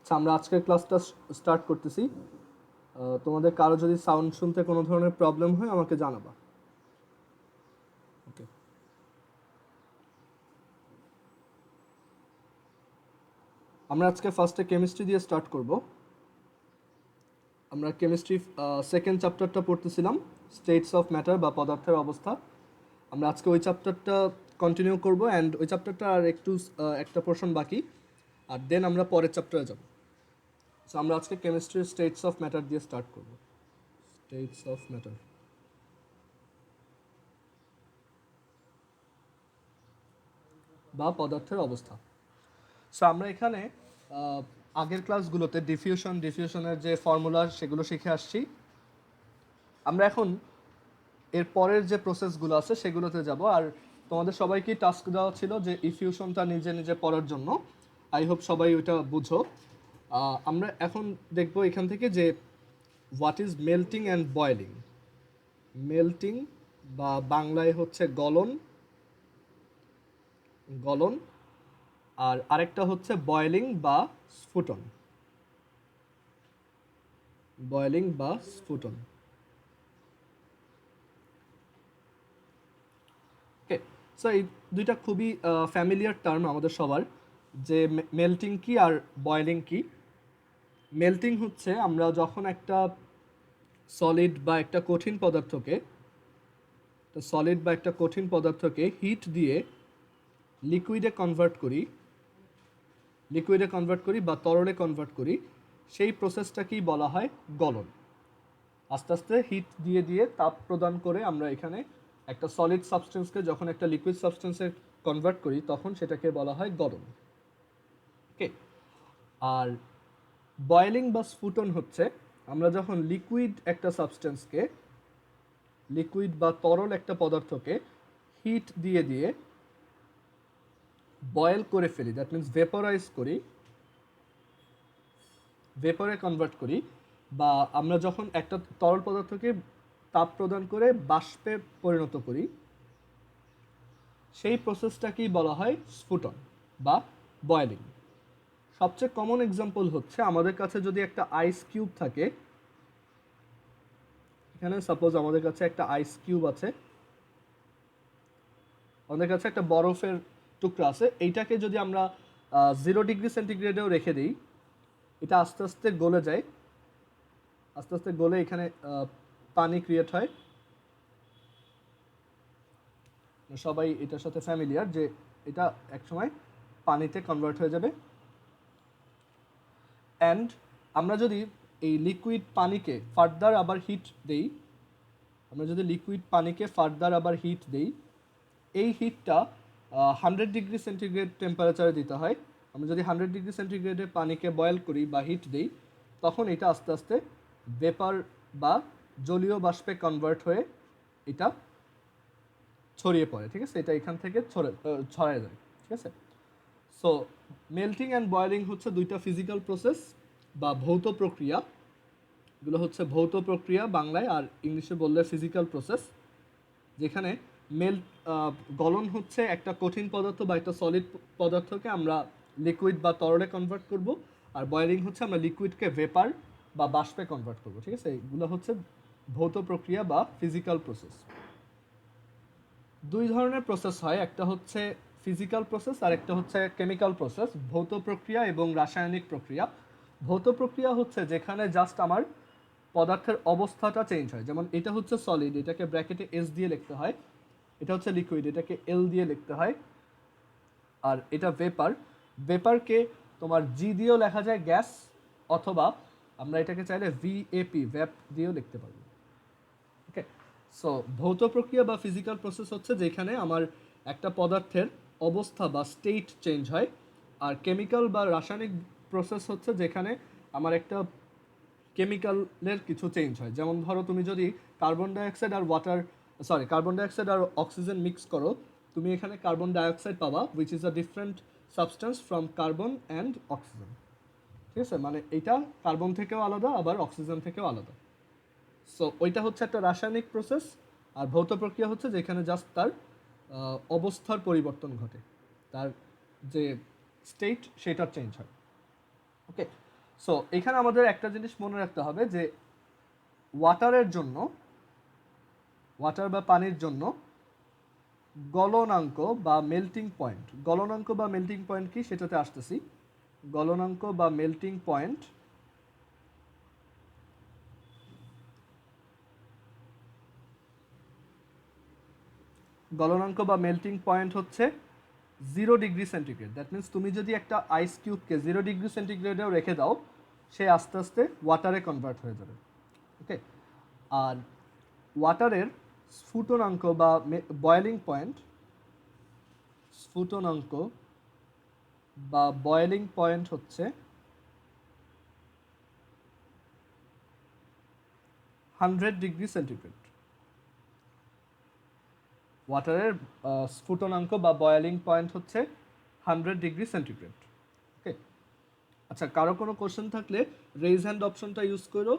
আচ্ছা, আমরা আজকের ক্লাসটা স্টার্ট করতেছি। তোমাদের কারো যদি সাউন্ড শুনতে কোনো ধরনের প্রবলেম হয় আমাকে জানাবা। ওকে, আমরা আজকে ফার্স্টে কেমিস্ট্রি দিয়ে স্টার্ট করব। আমরা কেমিস্ট্রি সেকেন্ড চ্যাপ্টারটা পড়তেছিলাম, স্টেটস অফ ম্যাটার বা পদার্থের অবস্থা। আমরা আজকে ওই চ্যাপ্টারটা কন্টিনিউ করব অ্যান্ড ওই চ্যাপ্টারটা আর একটু একটা পোর্শন বাকি, আর দেন আমরা পরের চ্যাপ্টারে যাব। সো আমরা আজকে কেমিস্ট্রির স্টেটস অফ ম্যাটার দিয়ে স্টার্ট করব। স্টেটস অফ ম্যাটার বা পদার্থের অবস্থা। সো আমরা এখানে আগের ক্লাসগুলোতে ডিফিউশনের যে ফর্মুলা সেগুলো শিখে আসছি। আমরা এখন এর পরের যে প্রসেসগুলো আছে সেগুলোতে যাব। আর তোমাদের সবাইকেই টাস্ক দেওয়া ছিল যে ইফিউশনটা নিজে নিজে পড়ার জন্য। আই হোপ সবাই ওইটা বুঝো। আমরা এখন দেখব এখান থেকে যে what is melting and boiling. Melting বা বাংলায় হচ্ছে গলন, গলন, আর আরেকটা হচ্ছে বয়েলিং বা স্ফুটন। বয়েলিং বা স্ফুটন। ওকে, সো এই দুইটা খুবই ফ্যামিলিয়ার টার্ম আমাদের সবার, যে মেল্টিং কি আর বয়েলিং কি। মেল্টিং হচ্ছে আমরা যখন একটা সলিড বা একটা কঠিন পদার্থকে হিট দিয়ে লিকুইডে কনভার্ট করি বা তরলে কনভার্ট করি, সেই প্রসেসটাকেই বলা হয় গলন। আস্তে আস্তে হিট দিয়ে দিয়ে তাপ প্রদান করে আমরা এখানে একটা সলিড সাবস্টেন্সকে যখন একটা লিকুইড সাবস্টেন্সে কনভার্ট করি তখন সেটাকে বলা হয় গলন। ওকে, আর বয়েলিং বা স্ফুটন হচ্ছে আমরা যখন লিকুইড বা তরল একটা পদার্থকে হিট দিয়ে দিয়ে বয়েল করে ফেলি, দ্যাট মিনস ভেপরে কনভার্ট করি, বা আমরা যখন একটা তরল পদার্থকে তাপ প্রদান করে বাষ্পে পরিণত করি, সেই প্রসেসটাকেই বলা হয় স্ফুটন বা বয়েলিং। সবচেয়ে কমন এক্সাম্পল হচ্ছে আমাদের কাছে যদি একটা আইস কিউব থাকে, এখানে সাপোজ আমাদের কাছে একটা আইস কিউব আছে, আমাদের কাছে একটা বরফের টুকরা আছে, এইটাকে যদি আমরা 0 ডিগ্রি সেন্টিগ্রেডেও রেখে দিই, এটা আস্তে আস্তে গলে যায়, আস্তে আস্তে গলে এখানে পানি ক্রিয়েট হয়। সবাই এটার সাথে ফ্যামিলিয়ার যে এটা একসময় পানিতে কনভার্ট হয়ে যাবে। অ্যান্ড আমরা যদি এই লিকুইড পানিকে ফার্দার আবার হিট দেই, এই হিটটা 100 ডিগ্রি সেন্টিগ্রেড টেম্পারেচারে দিতে হয়। আমরা যদি 100 ডিগ্রি সেন্টিগ্রেডে পানিকে বয়েল করি বা হিট দিই, তখন এটা আস্তে আস্তে ভেপার বা জলীয় বাষ্পে কনভার্ট হয়ে এটা ছড়িয়ে পড়ে। ঠিক আছে, এটা এখান থেকে ছড়ায় যায়। ঠিক আছে, সো মেল্টিং অ্যান্ড বয়েলিং হচ্ছে দুইটা ফিজিক্যাল প্রসেস বা ভৌত প্রক্রিয়া। এগুলো হচ্ছে ভৌত প্রক্রিয়া বাংলায়, আর ইংলিশে বললে ফিজিক্যাল প্রসেস। যেখানে গলন হচ্ছে একটা কঠিন পদার্থ বা একটা সলিড পদার্থকে আমরা লিকুইড বা তরলে কনভার্ট করব, আর বয়েলিং হচ্ছে আমরা লিকুইডকে ভেপার বা বাষ্পে কনভার্ট করব। ঠিক আছে, এগুলো হচ্ছে ভৌত প্রক্রিয়া বা ফিজিক্যাল প্রসেস। দুই ধরনের প্রসেস হয়, একটা হচ্ছে ফিজিক্যাল প্রসেস আর একটা হচ্ছে কেমিক্যাল প্রসেস। ভৌত প্রক্রিয়া এবং রাসায়নিক প্রক্রিয়া। ভৌত প্রক্রিয়া হচ্ছে যেখানে জাস্ট আমার পদার্থের অবস্থাটা চেঞ্জ হয়, যেমন এটা হচ্ছে সলিড, এটাকে ব্র্যাকেটে এস দিয়ে লিখতে হয়। এটা হচ্ছে লিকুইড, এটাকে এল দিয়ে লিখতে হয়। আর এটা ভেপারকে তোমার জি দিয়েও লেখা যায় গ্যাস, অথবা আমরা এটাকে চাইলে ভ্যাপ দিয়েও লিখতে পারবো। ওকে, সো ভৌত প্রক্রিয়া বা ফিজিক্যাল প্রসেস হচ্ছে যেখানে আমার একটা পদার্থের অবস্থা বা স্টেট চেঞ্জ হয়। আর কেমিক্যাল বা রাসায়নিক প্রসেস হচ্ছে যেখানে আমার একটা কেমিক্যালের কিছু চেঞ্জ হয়। যেমন ধরো তুমি যদি কার্বন ডাইঅক্সাইড আর অক্সিজেন মিক্স করো, তুমি এখানে কার্বন ডাইঅক্সাইড পাবা, which is a different substance from carbon and oxygen. ঠিক আছে, মানে এটা কার্বন থেকেও আলাদা আবার অক্সিজেন থেকেও আলাদা। সো ওইটা হচ্ছে একটা রাসায়নিক প্রসেস। আর ভৌত প্রক্রিয়া হচ্ছে যেখানে জাস্ট তার অবস্থার পরিবর্তন ঘটে, তার যে স্টেট সেটা চেঞ্জ হয়। ওকে, সো এখানে আমাদের একটা জিনিস মনে রাখতে হবে যে ওয়াটারের জন্য, ওয়াটার বা পানির জন্য গলনাঙ্ক বা মেল্টিং পয়েন্ট, গলনাঙ্ক বা মেল্টিং পয়েন্ট কি সেটাতে আসতেছি। গলনাঙ্ক বা মেল্টিং পয়েন্ট গলনাঙ্ক বা মেল্টিং পয়েন্ট হচ্ছে 0°C। দ্যাট মিনস তুমি যদি একটা আইস কিউবকে 0°C রেখে দাও, সে আস্তে আস্তে ওয়াটারে কনভার্ট হয়ে যাবে। ওকে, আর ওয়াটারের স্ফুটনাঙ্ক বা বয়েলিং পয়েন্ট, স্ফুটনাঙ্ক বা বয়েলিং পয়েন্ট হচ্ছে 100°C। ওয়াটারের স্ফুটনাঙ্ক বা বয়েলিং পয়েন্ট হচ্ছে 100°C। ওকে, আচ্ছা, কারো কোনো কোশ্চেন থাকলে রেইজ হ্যান্ড অপশনটা ইউজ করো,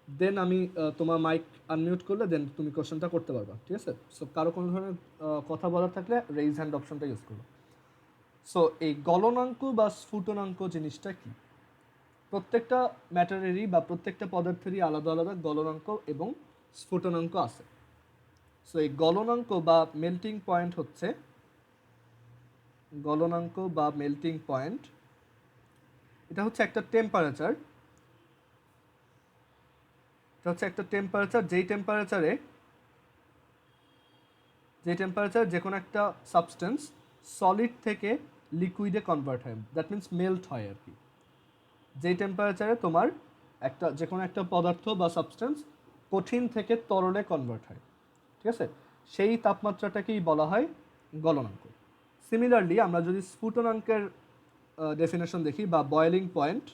দেন আমি তোমার মাইক আনমিউট করলে দেন তুমি কোশ্চেনটা করতে পারবা, ঠিক আছে? সো কারো কোনো ধরনের কথা বলার থাকলে রেইজ হ্যান্ড অপশনটা ইউজ করো। সো এই গলনাঙ্ক বা স্ফুটনাঙ্ক জিনিসটা কি? প্রত্যেকটা ম্যাটারেরই বা প্রত্যেকটা পদার্থেরই আলাদা আলাদা গলনাঙ্ক এবং স্ফুটনাঙ্ক আছে। সো এই গলনাঙ্ক বা মেল্টিং পয়েন্ট হচ্ছে, গলনাঙ্ক বা মেল্টিং পয়েন্ট এটা হচ্ছে একটা টেম্পারেচার, এটা হচ্ছে একটা টেম্পারেচার যেই টেম্পারেচারে যে কোনো একটা সাবস্টেন্স সলিড থেকে লিকুইডে কনভার্ট হয়, দ্যাট মিনস মেল্ট হয় আর কি। যেই টেম্পারেচারে তোমার যে কোনো একটা পদার্থ বা সাবস্টেন্স কঠিন থেকে তরলে কনভার্ট হয়, ঠিক আছে? সেই তাপমাত্রাটাকেই বলা হয় গলনাঙ্ক। সিমিলারলি আমরা যদি স্ফুটনাঙ্কের ডেফিনেশন দেখি বা বয়েলিং পয়েন্ট,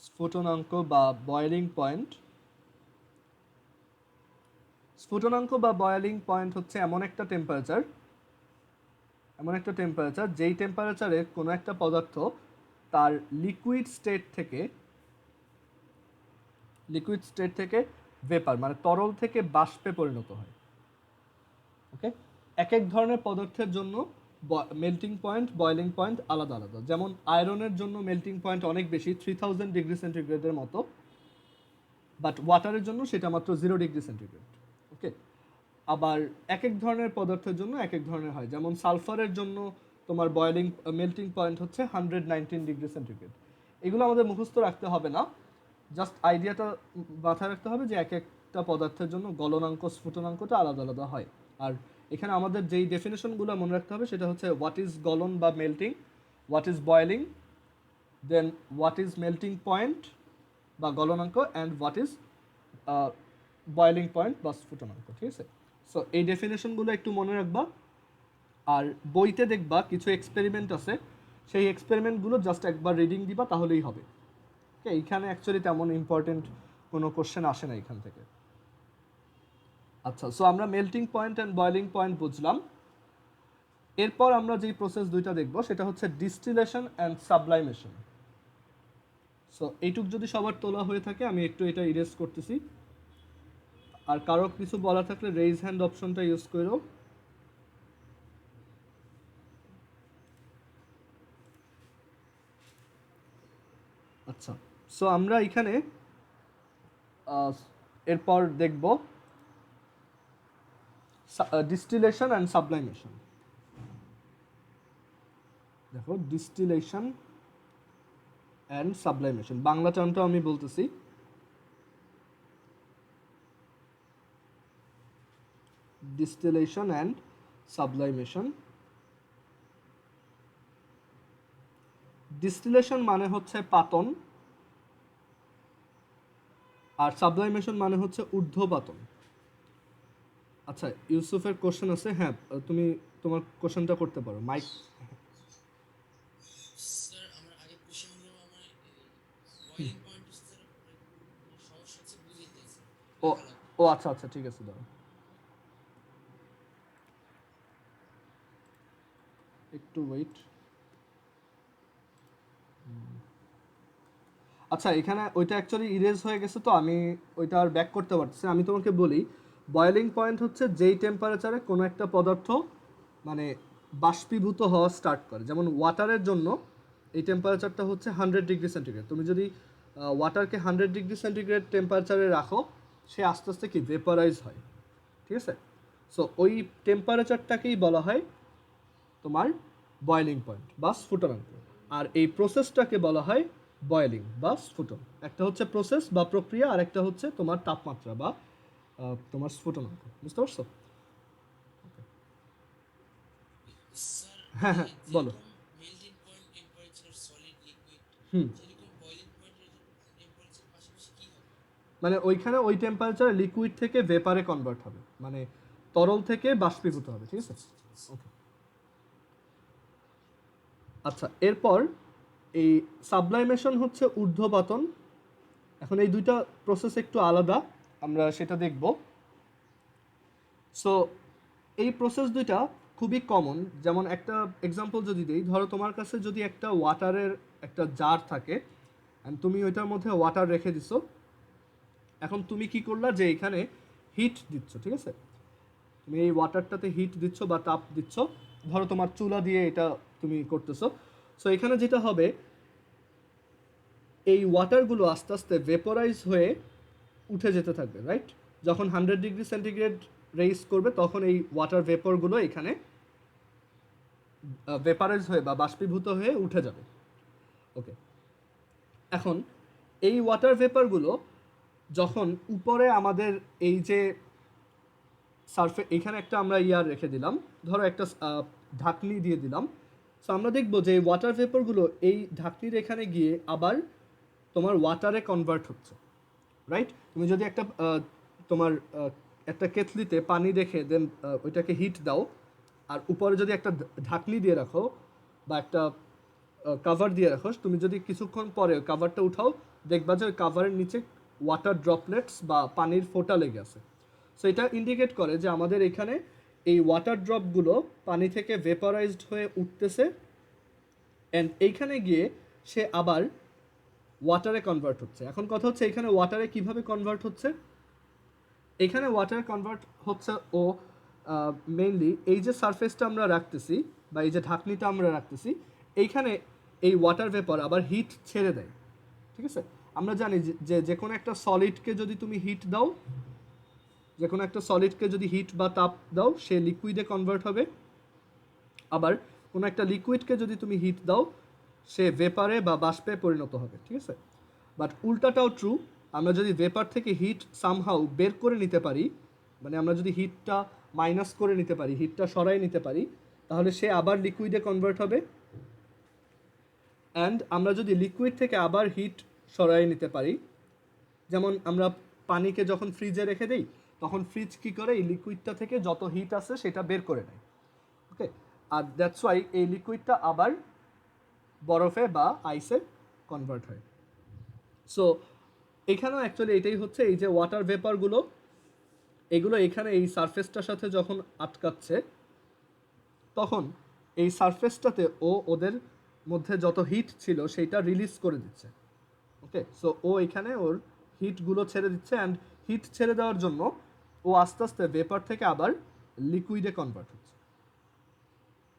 স্ফুটনাঙ্ক বা বয়েলিং পয়েন্ট, স্ফুটনাঙ্ক বা বয়েলিং পয়েন্ট হচ্ছে এমন একটা টেম্পারেচার যেই টেম্পারেচারে কোনো একটা পদার্থ তার লিকুইড স্টেট থেকে ভেপার মানে তরল থেকে বাষ্পে পরিণত হয়। ওকে, এক এক ধরনের পদার্থের জন্য মেল্টিং পয়েন্ট, বয়েলিং পয়েন্ট আলাদা আলাদা। যেমন আয়রনের জন্য মেল্টিং পয়েন্ট অনেক বেশি, 3000°C মতো, বাট ওয়াটারের জন্য সেটা মাত্র 0°C। ওকে, আবার এক এক ধরনের পদার্থের জন্য এক এক ধরনের হয়। যেমন সালফারের জন্য তোমার মেল্টিং পয়েন্ট হচ্ছে 119°C। এগুলো আমাদের মুখস্থ রাখতে হবে না, জাস্ট আইডিয়াটা মাথায় রাখতে হবে যে এক একটা পদার্থের জন্য গলনাঙ্ক, স্ফুটনাঙ্কটা আলাদা আলাদা হয়। আর এখানে আমাদের যেই ডেফিনেশনগুলো মনে রাখতে হবে সেটা হচ্ছে হোয়াট ইজ গলন বা melting, what is boiling, then what is melting point বা গলনাঙ্ক, and what is boiling point বা স্ফুটনাঙ্ক, ঠিক আছে? সো এই ডেফিনেশনগুলো একটু মনে রাখবা। আর বইতে দেখবা কিছু এক্সপেরিমেন্ট আছে, সেই এক্সপেরিমেন্টগুলো জাস্ট একবার রিডিং দিবা তাহলেই হবে। ওকে, এইখানে অ্যাকচুয়ালি তেমন ইম্পর্টেন্ট কোনো কোশ্চেন আসে না এখান থেকে। আচ্ছা, সো আমরা melting point and boiling point বুঝলাম। এরপর আমরা যেই প্রসেস দুইটা দেখব সেটা হচ্ছে ডিস্টিলেশন অ্যান্ড সাবলাইমেশন। সো এইটুক যদি সবার তোলা হয়ে থাকে আমি একটু এটা ইরেজ করতেছি। আর কারো কিছু বলা থাকলে রেইজ হ্যান্ড অপশনটা ইউজ করো। আচ্ছা, সো আমরা এখানে এরপর দেখব ডিস্টিলেশন অ্যান্ড সাবলাইমেশন। দেখো, ডিস্টিলেশন অ্যান্ড সাবলাইমেশন, বাংলা টার্মটা আমি বলতেছি। Distillation and সাবলাইমেশন। ডিস্টিলেশন মানে হচ্ছে পাতন, আর সাবলাইমেশন মানে হচ্ছে ঊর্ধ্বপাতন। আচ্ছা, ইউসুফের কোশ্চেন আছে, হ্যাঁ তুমি তোমার কোশ্চেনটা করতে পারো। মাইক। স্যার আমার আগে কোশ্চেনগুলো আমার বয়েলিং পয়েন্ট স্যার সমস্যা হচ্ছে বুঝিয়ে দিয়েছে ও লেখা লাগবে। ও আচ্ছা আচ্ছা, ঠিক আছে, দাঁড়াও একটু ওয়েট। আচ্ছা, এখানে ওইটা অ্যাকচুয়ালি ইরেজ হয়ে গেছে, তো আমি ওইটা আর ব্যাক করতে পারতেছি। আমি তোমাকে বলি, বয়েলিং পয়েন্ট হচ্ছে যেই টেম্পারেচারে কোনো একটা পদার্থ মানে বাষ্পীভূত হওয়া স্টার্ট করে। যেমন ওয়াটারের জন্য এই টেম্পারেচারটা হচ্ছে 100 ডিগ্রি সেন্টিগ্রেড। তুমি যদি ওয়াটারকে 100 ডিগ্রি সেন্টিগ্রেড টেম্পারেচারে রাখো, সে আস্তে আস্তে কি ভেপারাইজ হয়, ঠিক আছে? সো ওই টেম্পারেচারটাকেই বলা হয় তোমার বয়েলিং পয়েন্ট বা স্ফুটনাঙ্ক। আর এই প্রসেসটাকে বলা হয় বয়েলিং বা স্ফুটন। একটা হচ্ছে প্রসেস বা প্রক্রিয়া, আর একটা হচ্ছে তোমার তাপমাত্রা বা তোমার স্ফুটনাঙ্ক। বুঝতে পারছো? স্যার হ্যাঁ মানে হ্যাঁ, বলো। যেরকম melting point temperature solid liquid, hmm. সেরকম বয়লিং পয়েন্টের টেম্পারেচার পাশাপাশি কি হবে? মানে ওইখানে ওই টেম্পারেচার লিকুইড থেকে ভেপারে কনভার্ট হবে, মানে তরল থেকে বাষ্পীভূত হবে, ঠিক আছে? ওকে। আচ্ছা, এরপর এই সাবলাইমেশন হচ্ছে ঊর্ধ্বপাতন। এখন এই দুইটা প্রসেস একটু আলাদা, আমরা সেটা দেখব। সো এই প্রসেস দুইটা খুবই কমন। যেমন একটা এক্সাম্পল যদি দিই, ধরো তোমার কাছে যদি একটা ওয়াটারের একটা জার থাকে, অ্যান্ড তুমি ওইটার মধ্যে ওয়াটার রেখে দিছো। এখন তুমি কি করলা, যে এখানে হিট দিচ্ছ, ঠিক আছে? তুমি এই ওয়াটারটাতে হিট দিচ্ছ বা তাপ দিচ্ছ, ধরো তোমার চুলা দিয়ে এটা তুমি করতেছো। সো এখানে যেটা হবে, এই ওয়াটারগুলো আস্তে আস্তে ভেপোরাইজ হয়ে উঠে যেতে থাকবে, রাইট? যখন 100 ডিগ্রি সেন্টিগ্রেড রেইজ করবে, তখন এই ওয়াটার ভেপরগুলো এখানে ভেপারাইজ হয়ে বা বাষ্পীভূত হয়ে উঠে যাবে। ওকে। এখন এই ওয়াটার ভেপারগুলো যখন উপরে আমাদের এই যে এখানে একটা আমরা ইয়ার রেখে দিলাম, ধরো একটা ঢাকনি দিয়ে দিলাম। সো আমরা দেখব যে ওয়াটার ভেপরগুলো এই ঢাকনির এখানে গিয়ে আবার তোমার ওয়াটারে কনভার্ট হচ্ছে, রাইট? তুমি যদি একটা তোমার একটা কেতলিতে পানি রেখে দেন ওইটাকে হিট দাও, আর উপরে যদি একটা ঢাকনি দিয়ে রাখো বা একটা কাভার দিয়ে রাখো, তুমি যদি কিছুক্ষণ পরে কাভারটা উঠাও, দেখবা যে কাভারের নিচে ওয়াটার ড্রপলেটস বা পানির ফোঁটা লেগে আছে। সো এটা ইন্ডিকেট করে যে আমাদের এখানে এই ওয়াটার ড্রপগুলো পানি থেকে ভেপারাইজড হয়ে উঠতেছে, অ্যান্ড এইখানে গিয়ে সে আবার ওয়াটারে কনভার্ট হচ্ছে। এখন কথা হচ্ছে এখানে ওয়াটারে কিভাবে কনভার্ট হচ্ছে। এখানে ওয়াটার কনভার্ট হচ্ছে ও মেইনলি এই যে সারফেসটা আমরা রাখতেছি বা এই যে ঢাকনিটা আমরা রাখতেছি, এইখানে এই ওয়াটার ভেপার আবার হিট ছেড়ে দেয়, ঠিক আছে? আমরা জানি যে যে কোনো একটা সলিডকে যদি তুমি হিট দাও, যে কোনো একটা সলিডকে যদি হিট বা তাপ দাও, সে লিকুইডে কনভার্ট হবে। আবার কোনো একটা লিকুইডকে যদি তুমি হিট দাও, সে ভেপারে বা বাষ্পে পরিণত হবে, ঠিক আছে? বাট উল্টাটাও ট্রু। আমরা যদি ভেপার থেকে হিট সামহাউ বের করে নিতে পারি, মানে আমরা যদি হিটটা মাইনাস করে নিতে পারি, হিটটা সরাই নিতে পারি, তাহলে সে আবার লিকুইডে কনভার্ট হবে। অ্যান্ড আমরা যদি লিকুইড থেকে আবার হিট সরাই নিতে পারি, যেমন আমরা পানিকে যখন ফ্রিজে রেখে দিই, তখন ফ্রিজ কী করে, এই লিকুইডটা থেকে যত হিট আছে সেটা বের করে নেয়। ওকে। আর দ্যাটস ওয়াই এই লিকুইডটা আবার বরফে বা আইসে কনভার্ট হয়। সো এখানেও অ্যাকচুয়ালি এটাই হচ্ছে, এই যে ওয়াটার ভেপারগুলো, এগুলো এখানে এই সারফেসটার সাথে যখন আটকাচ্ছে, তখন এই সারফেসটাতে ওদের মধ্যে যত হিট ছিল সেইটা রিলিজ করে দিচ্ছে। ওকে। সো ও এখানে ওর হিটগুলো ছেড়ে দিচ্ছে, অ্যান্ড হিট ছেড়ে দেওয়ার জন্য ও আস্তে আস্তে ভেপার থেকে আবার লিকুইডে কনভার্ট হচ্ছে।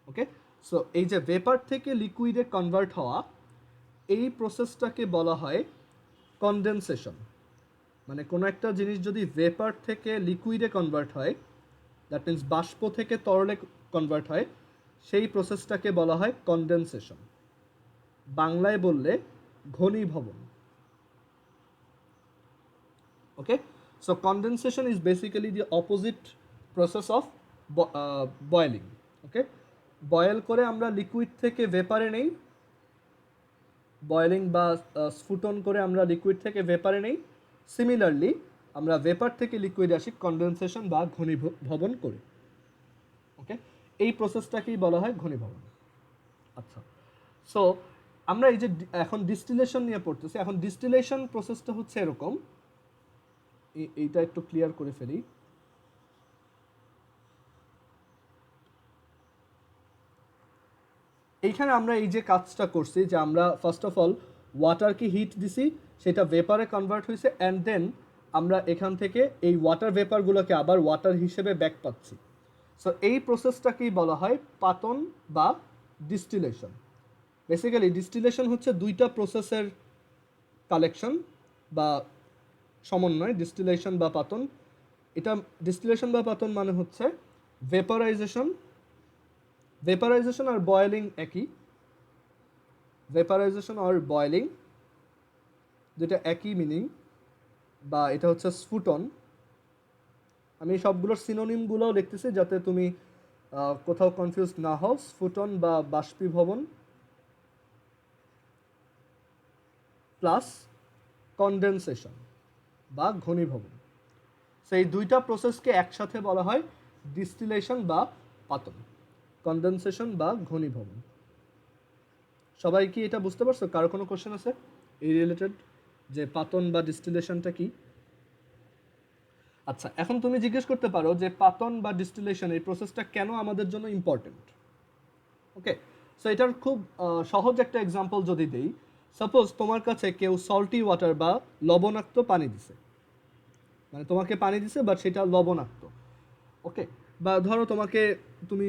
ওকে। সো এই যে ভেপার থেকে লিকুইডে কনভার্ট হওয়া, এই প্রসেসটাকে বলা হয় কনডেনসেশন। মানে কোনো একটা জিনিস যদি ভেপার থেকে লিকুইডে কনভার্ট হয়, দ্যাট মিন্স বাষ্প থেকে তরলে কনভার্ট হয়, সেই প্রসেসটাকে বলা হয় কনডেনসেশন। বাংলায় বললে ঘনীভবন। Okay. So condensation is basically the opposite process of boiling. Okay. Boil করে আমরা লিকুইড থেকে ভেপারে নেই, বয়েলিং বা স্ফুটন করে আমরা লিকুইড থেকে ভেপারে নেই। সিমিলারলি আমরা ভেপার থেকে লিকুইড আসি কনডেনসেশন বা ঘনীভবন করি। ওকে। এই প্রসেসটাকেই বলা হয় ঘনীভবন। আচ্ছা। সো আমরা এই যে এখন ডিস্টিলেশন নিয়ে পড়তেছি, এখন ডিস্টিলেশন প্রসেসটা হচ্ছে এরকম, এইটা একটু ক্লিয়ার করে ফেলি। এইখানে আমরা এই যে কাজটা করছি, যে আমরা ফার্স্ট অফ অল ওয়াটারকে হিট দিছি, সেটা ভেপারে কনভার্ট হয়েছে, অ্যান্ড দেন আমরা এখান থেকে এই ওয়াটার ভেপারগুলোকে আবার ওয়াটার হিসেবে ব্যাক পাচ্ছি। সো এই প্রসেসটাকেই বলা হয় পাতন বা ডিস্টিলেশন। বেসিক্যালি ডিস্টিলেশন হচ্ছে দুইটা প্রসেসের কালেকশন বা সমন্বয়, ডিস্টিলেশন বা পাতন। এটা ডিস্টিলেশন বা পাতন মানে হচ্ছে ভেপারাইজেশন আর বয়েলিং একই, ভেপারাইজেশন আর বয়েলিং যেটা একই মিনিং, বা এটা হচ্ছে স্ফুটন। আমি সবগুলোর সিনোনিমগুলোও লিখতেছি যাতে তুমি কোথাও কনফিউজ না হও। স্ফুটন বা বাষ্পীভবন প্লাস কনডেনসেশন বা ঘনীভবন। সো এই দুইটা প্রসেসকে একসাথে বলা হয় ডিস্টিলেশন বা পাতন, কনডেনসেশন বা ঘনীভবন। সবাই কি এটা বুঝতে পারছো? কারো কোনো কোশ্চেন আছে এই রিলেটেড, যে পাতন বা ডিস্টিলেশনটা কি? আচ্ছা, এখন তুমি জিজ্ঞেস করতে পারো যে পাতন বা ডিস্টিলেশন এই প্রসেসটা কেন আমাদের জন্য ইম্পর্টেন্ট। ওকে, সো এটার খুব সহজ একটা এক্সাম্পল যদি দেই, সাপোজ তোমার কাছে কেউ সল্টি ওয়াটার বা লবণাক্ত পানি দিছে, মানে তোমাকে পানি দিছে বাট সেটা লবণাক্ত। ওকে, বা ধরো তুমি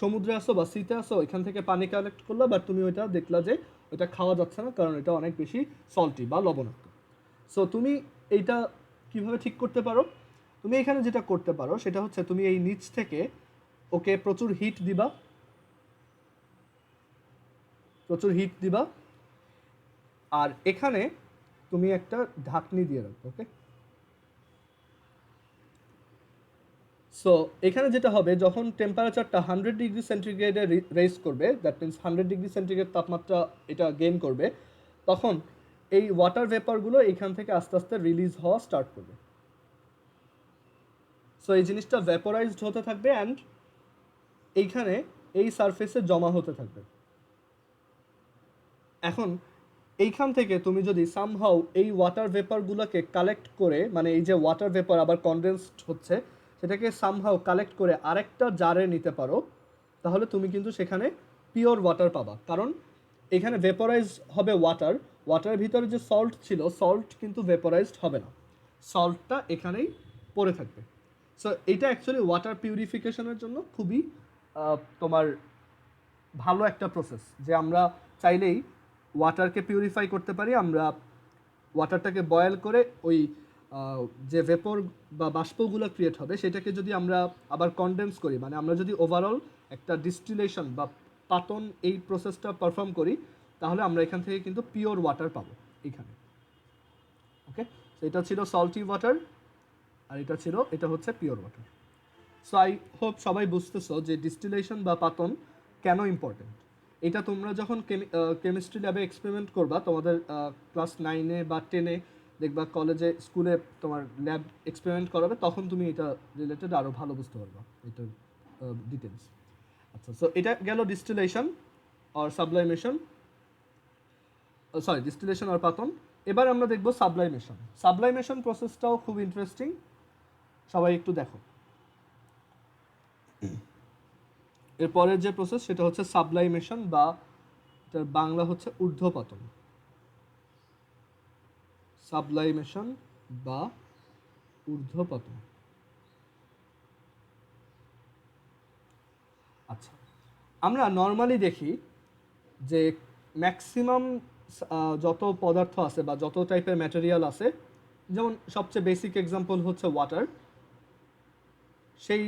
সমুদ্রে আসো বা সিতে আসো, এখান থেকে পানি কালেক্ট করলো বাট তুমি ওইটা দেখলা যে ওইটা খাওয়া যাচ্ছে না কারণ এটা অনেক বেশি সল্টি বা লবণাক্ত। সো তুমি এইটা কিভাবে ঠিক করতে পারো? তুমি এখানে যেটা করতে পারো সেটা হচ্ছে তুমি এই নিচ থেকে ওকে প্রচুর হিট দিবা, আর এখানে তুমি একটা ঢাকনি দিয়ে রাখবে। ওকে, সো এখানে যেটা হবে, যখন টেম্পারেচারটা 100 ডিগ্রি সেন্টিগ্রেডে রেজ করবে, দ্যাট মিনস 100 ডিগ্রি সেন্টিগ্রেড তাপমাত্রা এটা গেইন করবে, তখন এই ওয়াটার ভেপারগুলো এখান থেকে আস্তে আস্তে রিলিজ হওয়া স্টার্ট করবে। সো এই জিনিসটা ভেপোরাইজড হতে থাকবে অ্যান্ড এইখানে এই সারফেসে জমা হতে থাকবে। এখন এইখান থেকে তুমি যদি সামহাউ এই ওয়াটার ভেপারগুলোকে কালেক্ট করে, মানে এই যে ওয়াটার ভেপার আবার কনডেন্সড হচ্ছে, সেটাকে সামহাউ কালেক্ট করে আরেকটা জারে নিতে পারো, তাহলে তুমি কিন্তু সেখানে পিওর ওয়াটার পাবা। কারণ এখানে ভেপোরাইজ হবে ওয়াটারের ভিতরে যে সল্ট ছিল, সল্ট কিন্তু ভেপোরাইজড হবে না, সল্টটা এখানেই পড়ে থাকবে। সো এটা অ্যাকচুয়ালি ওয়াটার পিউরিফিকেশনের জন্য খুবই তোমার ভালো একটা প্রসেস, যে আমরা চাইলেই ওয়াটারকে পিউরিফাই করতে পারি। আমরা ওয়াটারটাকে বয়েল করে ওই যে ভেপর বা বাষ্পগুলো ক্রিয়েট হবে সেটাকে যদি আমরা আবার কনডেন্স করি, মানে আমরা যদি ওভারঅল একটা ডিস্টিলেশন বা পাতন এই প্রসেসটা পারফর্ম করি, তাহলে আমরা এখান থেকে কিন্তু পিওর ওয়াটার পাবো এখানে। ওকে, তো এটা ছিল সল্টি ওয়াটার, আর এটা হচ্ছে pure water. So I hope সবাই বুঝতেছো যে ডিস্টিলেশন বা পাতন কেন ইম্পর্টেন্ট। এটা তোমরা যখন কেমিস্ট্রি ল্যাবে এক্সপেরিমেন্ট করবা, তোমাদের ক্লাস 9-এ বা 10-এ দেখবা, কলেজে স্কুলে তোমার ল্যাব এক্সপেরিমেন্ট করাবে, তখন তুমি এটা রিলেটেড আরও ভালো বুঝতে পারবা এটার ডিটেলস। আচ্ছা, সো এটা গেল ডিস্টিলেশন আর সাবলাইমেশন, ডিস্টিলেশন আর পাতন। এবার আমরা দেখব সাবলাইমেশন প্রসেসটাও খুব ইন্টারেস্টিং, সবাই একটু দেখো। এরপরের যে প্রসেস সেটা হচ্ছে সাবলাইমেশন, বা এটার বাংলা হচ্ছে ঊর্ধ্বপতন। সাবলাইমেশন বা ঊর্ধ্বপতন। আচ্ছা, আমরা নর্মালি দেখি যে ম্যাক্সিমাম যত পদার্থ আছে বা যত টাইপের ম্যাটেরিয়াল আছে, যেমন সবচেয়ে বেসিক এক্সাম্পল হচ্ছে ওয়াটার, সেই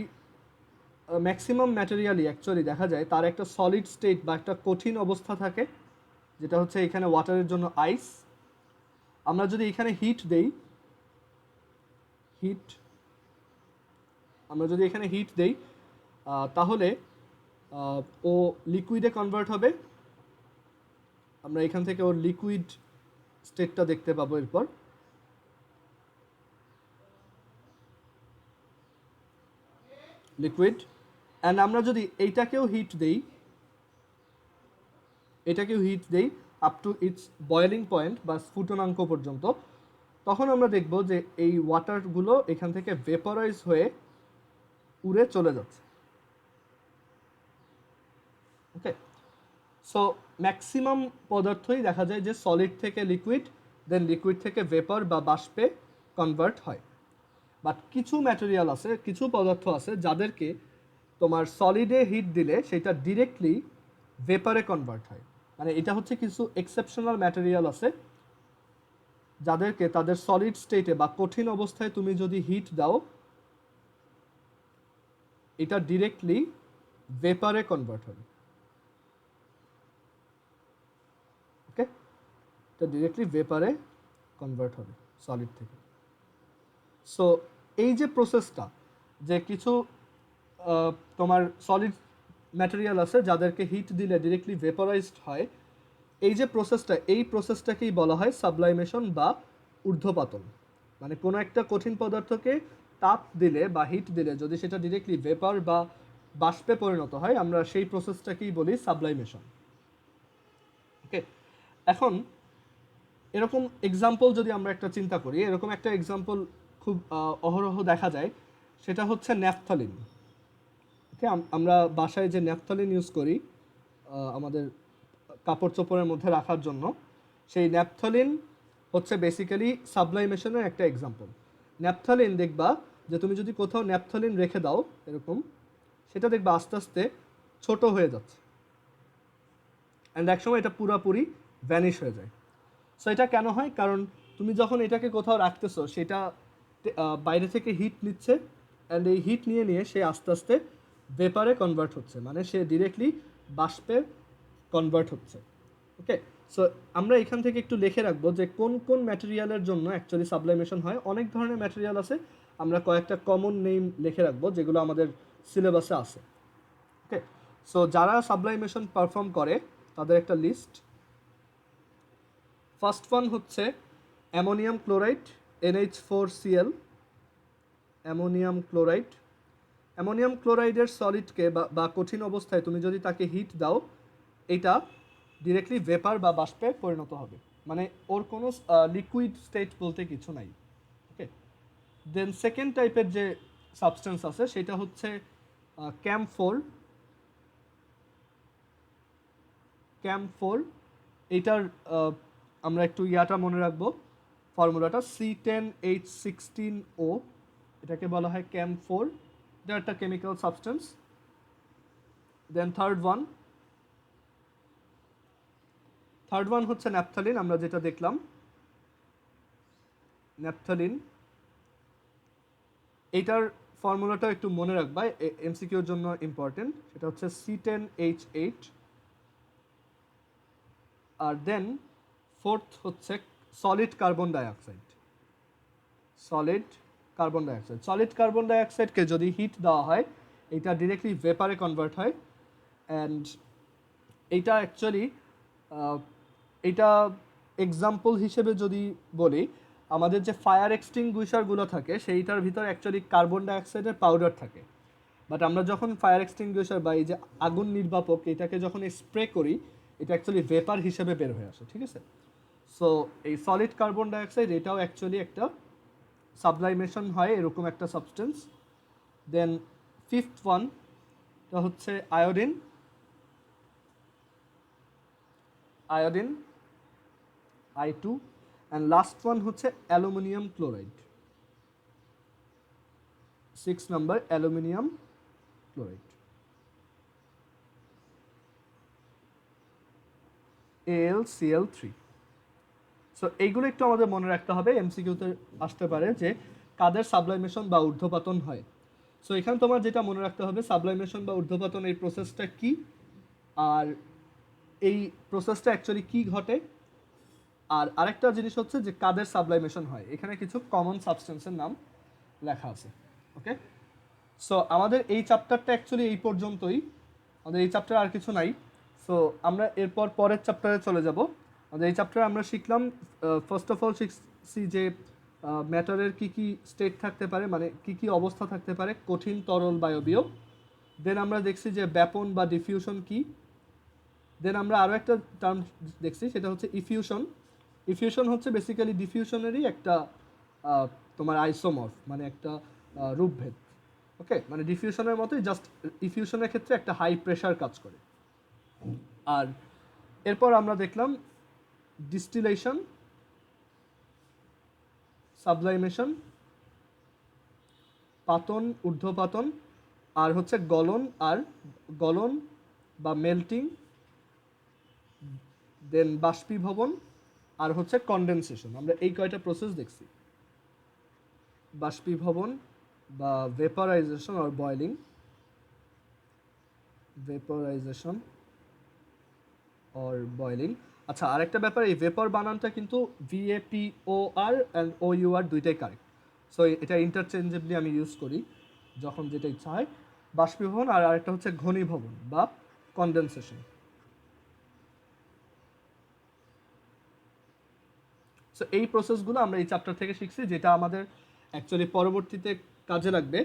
ম্যাক্সিমাম ম্যাটেরিয়ালই অ্যাকচুয়ালি দেখা যায় তার একটা সলিড স্টেট বা একটা কঠিন অবস্থা থাকে, যেটা হচ্ছে এখানে ওয়াটারের জন্য আইস। আমরা যদি এখানে হিট দেই, তাহলে ও লিকুইডে কনভার্ট হবে। আমরা এখান থেকে ওর লিকুইড স্টেটটা দেখতে পাবো। এরপর লিকুইড, অ্যান্ড আমরা যদি এইটাকেও হিট দেই up to its boiling point বা স্ফুটনাঙ্ক পর্যন্ত, তখন আমরা দেখব যে এই ওয়াটারগুলো এখান থেকে ভেপোরাইজ হয়ে উড়ে চলে যাচ্ছে। ওকে, সো ম্যাক্সিমাম পদার্থই দেখা যায় যে সলিড থেকে লিকুইড, দেন লিকুইড থেকে ভেপার বা বাষ্পে কনভার্ট হয়। বাট কিছু ম্যাটেরিয়াল আছে, কিছু পদার্থ আছে যাদেরকে তোমার সলিডে হিট দিলে সেটা ডিরেক্টলি ভেপারে কনভার্ট হয়। মানে এটা হচ্ছে কিছু এক্সেপশনাল ম্যাটেরিয়াল আছে যাদেরকে তাদের সলিড স্টেটে বা কঠিন অবস্থায় তুমি যদি হিট দাও, এটা ডিরেক্টলি ভেপারে কনভার্ট হবে। ওকে, এটা ডিরেক্টলি ভেপারে কনভার্ট হবে সলিড থেকে। সো এই যে প্রসেসটা, যে কিছু তোমার সলিড ম্যাটেরিয়াল আছে যাদেরকে হিট দিলে ডিরেক্টলি ভেপারাইজড হয়, এই যে প্রসেসটা, এই প্রসেসটাকেই বলা হয় সাবলাইমেশন বা ঊর্ধ্বপাতন। মানে কোনো একটা কঠিন পদার্থকে তাপ দিলে বা হিট দিলে যদি সেটা ডিরেক্টলি ভেপার বা বাষ্পে পরিণত হয়, আমরা সেই প্রসেসটাকেই বলি সাবলাইমেশন। ওকে, এখন এরকম এক্সাম্পল যদি আমরা একটা চিন্তা করি, এরকম একটা এক্সাম্পল খুব অহরহ দেখা যায়, সেটা হচ্ছে ন্যাপথলিন। ওকে, আমরা বাসায় যে ন্যাপথলিন ইউজ করি আমাদের কাপড় চোপড়ের মধ্যে রাখার জন্য, সেই ন্যাপথলিন হচ্ছে বেসিক্যালি সাবলাইমেশনের একটা এক্সাম্পল। ন্যাপথলিন দেখবা যে তুমি যদি কোথাও ন্যাপথলিন রেখে দাও এরকম, সেটা দেখবা আস্তে আস্তে ছোট হয়ে যাচ্ছে, অ্যান্ড একসময় এটা পুরোপুরি ভ্যানিশ হয়ে যায়। সো এটা কেন হয়? কারণ তুমি যখন এটাকে কোথাও রাখতেছো, সেটা বাইরে থেকে হিট নিচ্ছে, অ্যান্ড এই হিট নিয়ে নিয়ে সে আস্তে আস্তে ভেপারে কনভার্ট হচ্ছে, মানে সে ডিরেক্টলি বাষ্পে কনভার্ট হচ্ছে। ওকে, সো আমরা এখান থেকে একটু লিখে রাখবো যে কোন কোন ম্যাটেরিয়ালের জন্য অ্যাকচুয়ালি সাবলাইমেশন হয়। অনেক ধরনের ম্যাটেরিয়াল আছে, আমরা কয়েকটা কমন নেম লিখে রাখবো যেগুলো আমাদের সিলেবাসে আছে। ওকে, সো যারা সাবলাইমেশন পারফর্ম করে তাদের একটা লিস্ট। ফার্স্ট ওয়ান হচ্ছে ammonium chloride, NH4Cl, ammonium chloride. Ammonium ক্লোরাইডের সলিডকে বা কঠিন অবস্থায় তুমি যদি তাকে হিট দাও, এটা ডিরেক্টলি ভেপার বা বাষ্পে পরিণত হবে, মানে ওর কোনো লিকুইড স্টেট বলতে কিছু নাই। ওকে, দেন সেকেন্ড টাইপের যে সাবস্টেন্স আছে সেটা হচ্ছে CAM4। CAM4 এইটার আমরা একটু ইয়াটা মনে রাখবো, ফর্মুলাটা C10H16O, এটাকে বলা হয় CAM4। এটা একটা কেমিক্যাল সাবস্টেন্স। দেন থার্ড ওয়ান হচ্ছে ন্যাপথলিন, আমরা যেটা দেখলাম ন্যাপথলিন। এইটার ফর্মুলাটা একটু মনে রাখবা, এমসিকিউর জন্য ইম্পর্টেন্ট। সেটা হচ্ছে C10H8। আর দেন ফোর্থ হচ্ছে solid carbon dioxide. Solid carbon ডাইঅক্সাইডকে যদি হিট দেওয়া হয়, এটা ডিরেক্টলি ভেপারে কনভার্ট হয়, অ্যান্ড এইটা অ্যাকচুয়ালি এটা এক্সাম্পল হিসেবে যদি বলি, আমাদের যে ফায়ার এক্সটিংগুইশারগুলো থাকে সেইটার ভিতরে অ্যাকচুয়ালি কার্বন ডাইঅক্সাইডের পাউডার থাকে, বাট আমরা যখন ফায়ার এক্সটিংগুইশার বা এই যে আগুন নির্বাপক এটাকে যখন স্প্রে করি, এটা অ্যাকচুয়ালি ভেপার হিসেবে বের হয়ে আসে। ঠিক আছে, সো এই সলিড কার্বন ডাইঅক্সাইড এটাও অ্যাকচুয়ালি একটা সাবলাইমেশন হয় এরকম একটা সাবস্টেন্স। দেন ফিফথ ওয়ানটা হচ্ছে iodine I2, and last one হচ্ছে aluminium chloride. 6 number aluminium chloride, AlCl3। So এইগুলো একটু আমাদের মনে রাখতে হবে, এমসিকিউতে আসতে পারে যে কাদের সাবলাইমেশন বা ঊর্ধ্বপাতন হয়। সো এখানে তোমার যেটা মনে রাখতে হবে, সাবলাইমেশন বা ঊর্ধ্বপাতন এই প্রসেসটা কি, আর এই প্রসেসটা অ্যাকচুয়ালি কি ঘটে, আর আরেকটা জিনিস হচ্ছে যে কাদের সাবলাইমেশন হয়। এখানে কিছু কমন সাবস্টেন্সের নাম লেখা আছে। ওকে, সো আমাদের এই চ্যাপ্টারটা অ্যাকচুয়ালি এই পর্যন্তই, আমাদের এই চ্যাপ্টার আর কিছু নাই। সো আমরা এরপর পরের চ্যাপ্টারে চলে যাব। আমাদের এই চ্যাপ্টারে আমরা শিখলাম, ফার্স্ট অফ অল শিখছি যে ম্যাটারের কি কি স্টেট থাকতে পারে, মানে কি কি অবস্থা থাকতে পারে, কঠিন, তরল, বায়বীয়। দেন আমরা দেখছি যে ব্যাপন বা ডিফিউশন কি। দেন আমরা আরও একটা টার্ম দেখছি, সেটা হচ্ছে ইফিউশন হচ্ছে বেসিক্যালি ডিফিউশনেরই একটা তোমার আইসোমর্ফ, মানে একটা রূপভেদ। ওকে, মানে ডিফিউশনের মতোই, জাস্ট ইফিউশনের ক্ষেত্রে একটা হাই প্রেশার কাজ করে। আর এরপর আমরা দেখলাম ডিস্টিলেশন, সাবলাইমেশন, পাতন, ঊর্ধ্বপাতন, আর হচ্ছে গলন বা মেল্টিং, দেন বাষ্পীভবন, আর হচ্ছে কনডেনসেশন। আমরা এই কয়টা প্রসেস দেখছি, বাষ্পীভবন বা ভেপারাইজেশন আর বয়লিং, ভেপারাইজেশন অর বয়লিং। আচ্ছা, আরেকটা ব্যাপার, এই ভেপার বানানটা কিন্তু VAPOR অ্যান্ড OUR দুইটাই কারেক্ট। সো এটা ইন্টারচেঞ্জেবলি আমি ইউজ করি যখন যেটা ইচ্ছা হয়। বাষ্পীভবন আর আরেকটা হচ্ছে ঘনীভবন বা কনডেনসেশন। সো এই প্রসেসগুলো আমরা এই চ্যাপ্টার থেকে শিখছি, যেটা আমাদের অ্যাকচুয়ালি পরবর্তীতে কাজে লাগবে।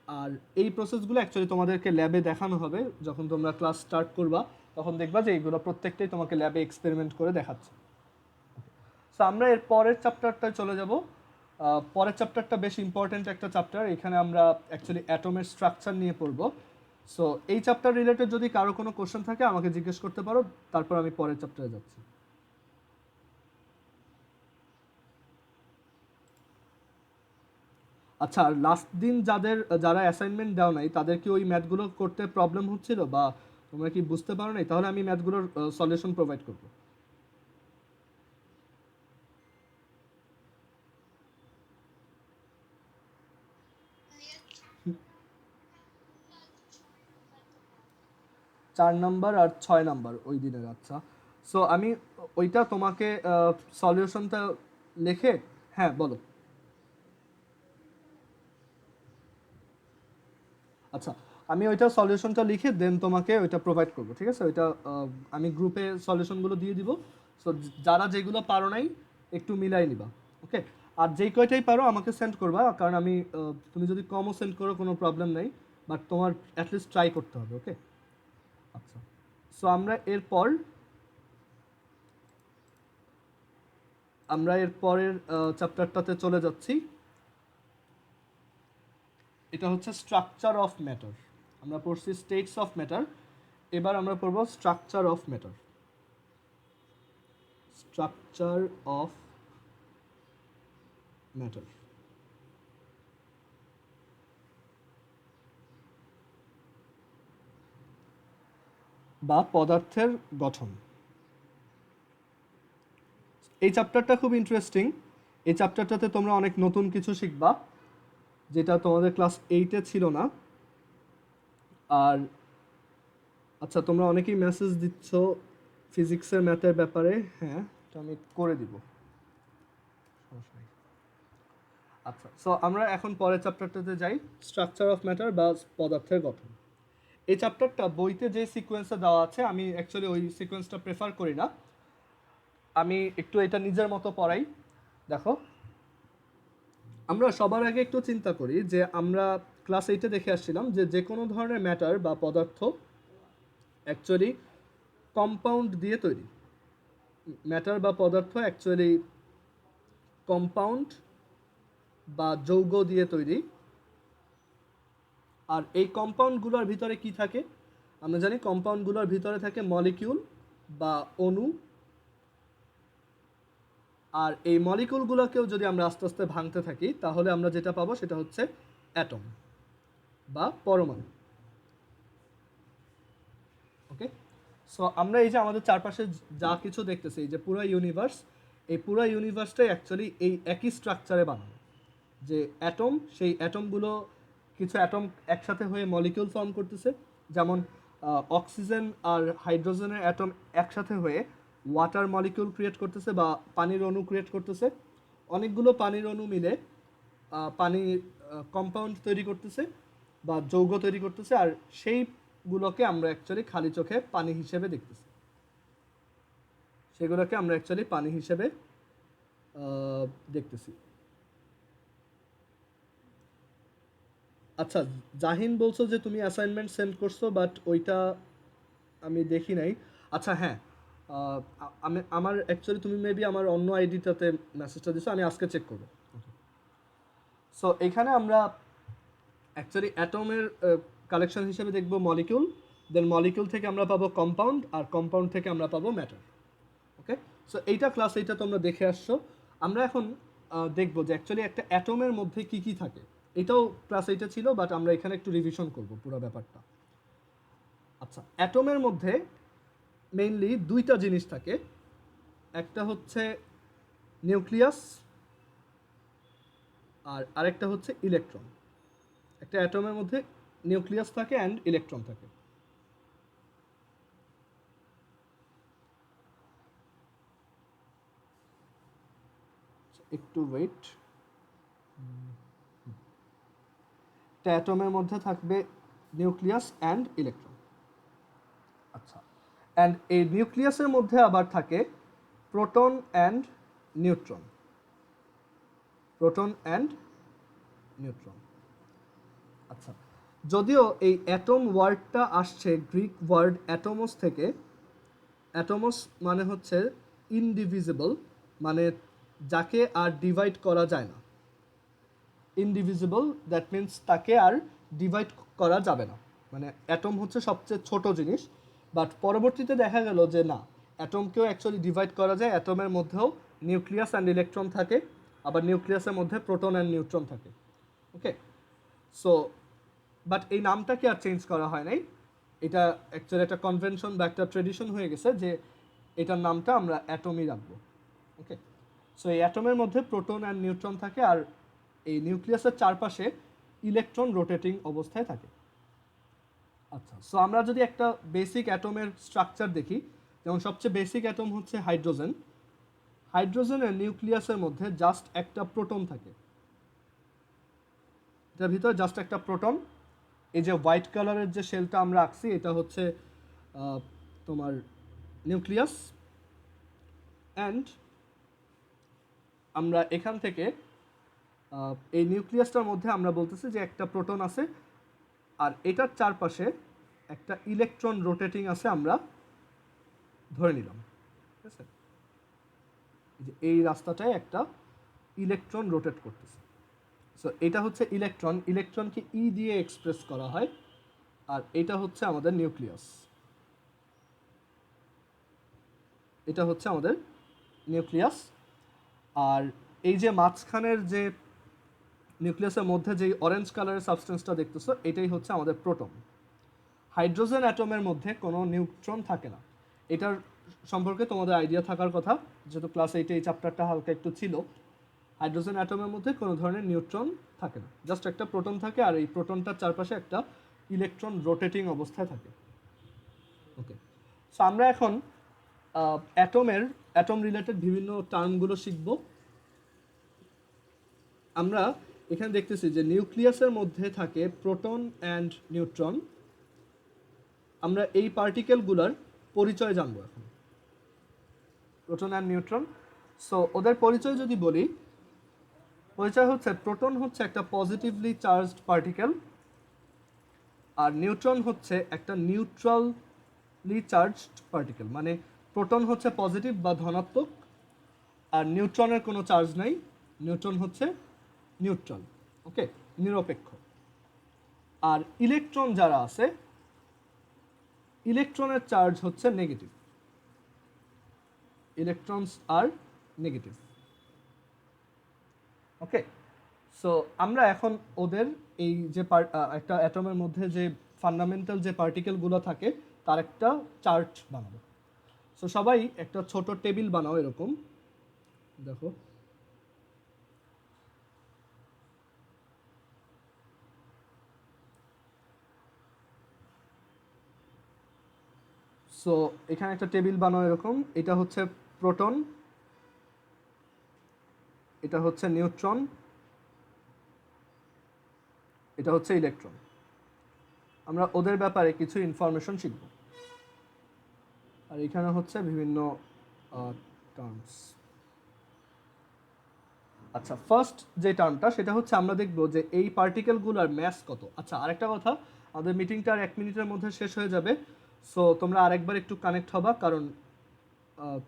আর এই প্রসেসগুলো অ্যাকচুয়ালি তোমাদেরকে ল্যাবে দেখানো হবে যখন তোমরা ক্লাস স্টার্ট করবা, তখন দেখবা যে এইগুলো প্রত্যেকটাই তোমাকে ল্যাবে এক্সপেরিমেন্ট করে দেখাচ্ছে। সো আমরা এর পরের চ্যাপ্টারটায় চলে যাব। পরের চ্যাপ্টারটা বেশ ইম্পর্ট্যান্ট একটা চ্যাপ্টার। এখানে আমরা অ্যাকচুয়ালি অ্যাটমের স্ট্রাকচার নিয়ে পড়ব। সো এই চ্যাপ্টার রিলেটেড যদি কারো কোনো কোশ্চেন থাকে আমাকে জিজ্ঞেস করতে পারো, তারপর আমি পরের চ্যাপ্টারে যাচ্ছি। আচ্ছা, আর লাস্ট দিন যারা অ্যাসাইনমেন্ট দেওয়া নাই তাদের কি ওই ম্যাথগুলো করতে প্রবলেম হচ্ছিল বা তোমরা কি বুঝতে পারো নাই? তাহলে আমি ম্যাথগুলোর সলিউশন প্রোভাইড করবো। চার নাম্বার আর 6 নাম্বার ওই দিনের। আচ্ছা, সো আমি ওইটা তোমাকে সলিউশনটা লিখে, হ্যাঁ বলো। আচ্ছা, আমি ওইটা সলিউশনটা লিখে দেন তোমাকে ওইটা প্রোভাইড করবো, ঠিক আছে? ওইটা আমি গ্রুপে সলিউশনগুলো দিয়ে দিব। সো যারা যেগুলো পারো নাই একটু মিলাই নিবা, ওকে? আর যেই কয়টাই পারো আমাকে সেন্ড করবা, কারণ আমি তুমি যদি কমও সেন্ড করো কোনো প্রবলেম নাই, বাট তোমার অ্যাটলিস্ট ট্রাই করতে হবে, ওকে? আচ্ছা, সো আমরা এর পরের চ্যাপ্টারটাতে চলে যাচ্ছি। এটা হচ্ছে স্ট্রাকচার অফ ম্যাটার। আমরা পড়ছি স্টেটস অফ ম্যাটার, এবার আমরা পড়ব structure of matter. Structure of matter বা পদার্থের গঠন। এই চ্যাপ্টারটা খুব ইন্টারেস্টিং। এই চ্যাপ্টারটাতে তোমরা অনেক নতুন কিছু শিখবা, যেটা তোমাদের ক্লাস 8-এ ছিল না। আর আচ্ছা, তোমরা অনেকেই মেসেজ দিচ্ছ ফিজিক্সের ম্যাথের ব্যাপারে। হ্যাঁ, এটা আমি করে দিব, সমস্যা নেই। আচ্ছা, সো আমরা এখন পরের চ্যাপ্টারটাতে যাই, স্ট্রাকচার অফ ম্যাটার বা পদার্থের গঠন। এই চ্যাপ্টারটা বইতে যে সিকোয়েন্সে দেওয়া আছে, আমি অ্যাকচুয়ালি ওই সিকোয়েন্সটা প্রেফার করি না। আমি একটু এটা নিজের মতো পড়াই। দেখো, আমরা সবার আগে একটু চিন্তা করি যে আমরা ক্লাস 8-এ দেখে আসছিলাম যে কোনো ধরনের ম্যাটার বা পদার্থ অ্যাকচুয়ালি কম্পাউন্ড দিয়ে তৈরি। ম্যাটার বা পদার্থ অ্যাকচুয়ালি কম্পাউন্ড বা যৌগ দিয়ে তৈরি। আর এই কম্পাউন্ডগুলোর ভিতরে কি থাকে? আমরা জানি কম্পাউন্ডগুলোর ভিতরে থাকে মলিকিউল বা অণু। আর এই মলিকিউলগুলোকেও যদি আমরা আস্তে আস্তে ভাঙতে থাকি, তাহলে আমরা যেটা পাবো সেটা হচ্ছে অ্যাটম বা পরমাণু, ওকে? সো আমরা এই যে আমাদের চারপাশে যা কিছু দেখতেছি, এই যে পুরো ইউনিভার্স, এই পুরো ইউনিভার্সটাই অ্যাকচুয়ালি এই একই স্ট্রাকচারে বানানো। যে অ্যাটম, সেই অ্যাটমগুলো কিছু অ্যাটম একসাথে হয়ে মলিকিউল ফর্ম করতেছে, যেমন অক্সিজেন আর হাইড্রোজেনের অ্যাটম একসাথে হয়ে ওয়াটার মলিকিউল ক্রিয়েট করতেছে বা পানির অণু ক্রিয়েট করতেছে। অনেকগুলো পানির অণু মিলে পানির কম্পাউন্ড তৈরি করতেছে বা যৌগ তৈরি করতেছে, আর সেইগুলোকে আমরা অ্যাকচুয়ালি খালি চোখে পানি হিসেবে দেখতেছি। সেগুলোকে আমরা অ্যাকচুয়ালি পানি হিসেবে দেখতেছি। আচ্ছা, জাহিন বলছো যে তুমি অ্যাসাইনমেন্ট সেন্ড করছো, বাট ওইটা আমি দেখি নাই। আচ্ছা হ্যাঁ, আমি আমার অ্যাকচুয়ালি তুমি মেবি আমার অন্য আইডিটাতে মেসেজটা দিছো, আমি আজকে চেক করবো। সো এখানে আমরা অ্যাকচুয়ালি অ্যাটমের কালেকশন হিসেবে দেখব মলিকিউল, দেন মলিকিউল থেকে আমরা পাবো কম্পাউন্ড, আর কম্পাউন্ড থেকে আমরা পাবো ম্যাটার, ওকে? সো এইটা ক্লাস এইটা তোমরা দেখে আসছো। আমরা এখন দেখবো যে অ্যাকচুয়ালি একটা অ্যাটমের মধ্যে কি কি থাকে। এটাও ক্লাস এইটা ছিল, বাট আমরা এখানে একটু রিভিশন করব পুরো ব্যাপারটা। আচ্ছা, অ্যাটমের মধ্যে মেইনলি দুইটা জিনিস থাকে। একটা হচ্ছে নিউক্লিয়াস আর আরেকটা হচ্ছে ইলেকট্রন। একটা অ্যাটমের মধ্যে নিউক্লিয়াস থাকে অ্যান্ড ইলেকট্রন থাকে। একটু ওয়েট। একটা অ্যাটমের মধ্যে থাকবে নিউক্লিয়াস অ্যান্ড ইলেকট্রন। আচ্ছা, অ্যান্ড এই নিউক্লিয়াসের মধ্যে আবার থাকে proton and neutron. Proton and neutron. আচ্ছা, যদিও এই অ্যাটম ওয়ার্ডটা আসছে গ্রিক ওয়ার্ড অ্যাটমস থেকে। অ্যাটমস মানে হচ্ছে ইনডিভিজিবল, মানে যাকে আর ডিভাইড করা যায় না। ইনডিভিজিবল দ্যাট মিন্স তাকে আর ডিভাইড করা যাবে না, মানে অ্যাটম হচ্ছে সবচেয়ে ছোট জিনিস। বাট পরবর্তীতে দেখা গেল যে না, অ্যাটমকেও অ্যাকচুয়ালি ডিভাইড করা যায়। অ্যাটমের মধ্যেও নিউক্লিয়াস অ্যান্ড ইলেকট্রন থাকে, আবার নিউক্লিয়াসের মধ্যে প্রোটন অ্যান্ড নিউট্রন থাকে। ওকে, সো বাট এই নামটাকে আর চেঞ্জ করা হয় নাই। এটা অ্যাকচুয়ালি একটা কনভেনশন বা একটা ট্রেডিশন হয়ে গেছে যে এটার নামটা আমরা অ্যাটমই রাখবো। ওকে, সো এই অ্যাটমের মধ্যে প্রোটন অ্যান্ড নিউট্রন থাকে, আর এই নিউক্লিয়াসের চারপাশে ইলেকট্রন রোটেটিং অবস্থায় থাকে। আচ্ছা, সো আমরা যদি একটা বেসিক অ্যাটমের স্ট্রাকচার দেখি, যেমন সবচেয়ে বেসিক অ্যাটম হচ্ছে হাইড্রোজেন। হাইড্রোজেনের নিউক্লিয়াসের মধ্যে জাস্ট একটা প্রোটন থাকে। এটার ভিতরে জাস্ট একটা প্রোটন। এই যে হোয়াইট কালারের যে শেলটা আমরা আঁকছি, এটা হচ্ছে তোমার নিউক্লিয়াস। অ্যান্ড আমরা এখান থেকে এই নিউক্লিয়াসটার মধ্যে আমরা বলতেছি যে একটা প্রোটন আছে, আর এটার চারপাশে একটা ইলেকট্রন রোটেটিং আছে আমরা ধরে নিলাম। ঠিক আছে, যে এই রাস্তাটায় একটা ইলেকট্রন রোটেট করতেছে। সো এটা হচ্ছে ইলেকট্রন। ইলেকট্রনকে ই দিয়ে এক্সপ্রেস করা হয়। আর এটা হচ্ছে আমাদের নিউক্লিয়াস। এটা হচ্ছে আমাদের নিউক্লিয়াস। আর এই যে মাঝখানের যে নিউক্লিয়াসের মধ্যে যে অরেঞ্জ কালারের সাবস্টেন্সটা দেখতেছো, এটাই হচ্ছে আমাদের প্রোটন। হাইড্রোজেন অ্যাটমের মধ্যে কোনো নিউট্রন থাকে না। এটার সম্পর্কে তোমাদের আইডিয়া থাকার কথা, যেহেতু ক্লাস 8-এ এই চ্যাপ্টারটা হালকা একটু ছিল। হাইড্রোজেন অ্যাটমের মধ্যে কোনো ধরনের নিউট্রন থাকে না, জাস্ট একটা প্রোটন থাকে, আর এই প্রোটনটার চারপাশে একটা ইলেকট্রন রোটেটিং অবস্থায় থাকে। ওকে, সো আমরা এখন অ্যাটম রিলেটেড বিভিন্ন টার্মগুলো শিখব। আমরা এখানে দেখতেছি যে নিউক্লিয়াসের মধ্যে থাকে প্রোটন অ্যান্ড নিউট্রন। আমরা এই পার্টিকেলগুলোর পরিচয় জানবো এখন, প্রোটন অ্যান্ড নিউট্রন। সো ওদের পরিচয় যদি বলি, পরিচয় হচ্ছে প্রোটন হচ্ছে একটা পজিটিভলি চার্জড পার্টিকেল, আর নিউট্রন হচ্ছে একটা নিউট্রালি চার্জড পার্টিকেল। মানে প্রোটন হচ্ছে পজিটিভ বা ধনাত্মক, আর নিউট্রনের কোনো চার্জ নাই। নিউট্রন হচ্ছে নিউট্রাল, ওকে, নিরপেক্ষ। আর ইলেকট্রন যারা আছে, ইলেকট্রনের চার্জ হচ্ছে নেগেটিভ। ইলেকট্রনস আর নেগেটিভ। ওকে, সো আমরা এখন ওদের এই যে একটা অ্যাটমের মধ্যে যে ফান্ডামেন্টাল যে পার্টিকেলগুলো থাকে তার একটা চার্ট বানাবো। সো সবাই একটা ছোট টেবিল বানাও এরকম, দেখো। সো এখানে একটা টেবিল বানাও এরকম। এটা হচ্ছে প্রোটন, এটা হচ্ছে নিউট্রন, এটা হচ্ছে ইলেকট্রন। আমরা ওদের ব্যাপারে কিছু ইনফরমেশন শিখব। আর এখানে হচ্ছে বিভিন্ন টার্মস। আচ্ছা, ফার্স্ট যে টার্মটা সেটা হচ্ছে আমরা দেখব যে এই পার্টিকেলগুলোর ম্যাস কত। আচ্ছা, আরেকটা কথা, আমাদের মিটিংটা আর 1 মিনিটের মধ্যে শেষ হয়ে যাবে। সো তোমরা আরেকবার একটু কানেক্ট হবা, কারণ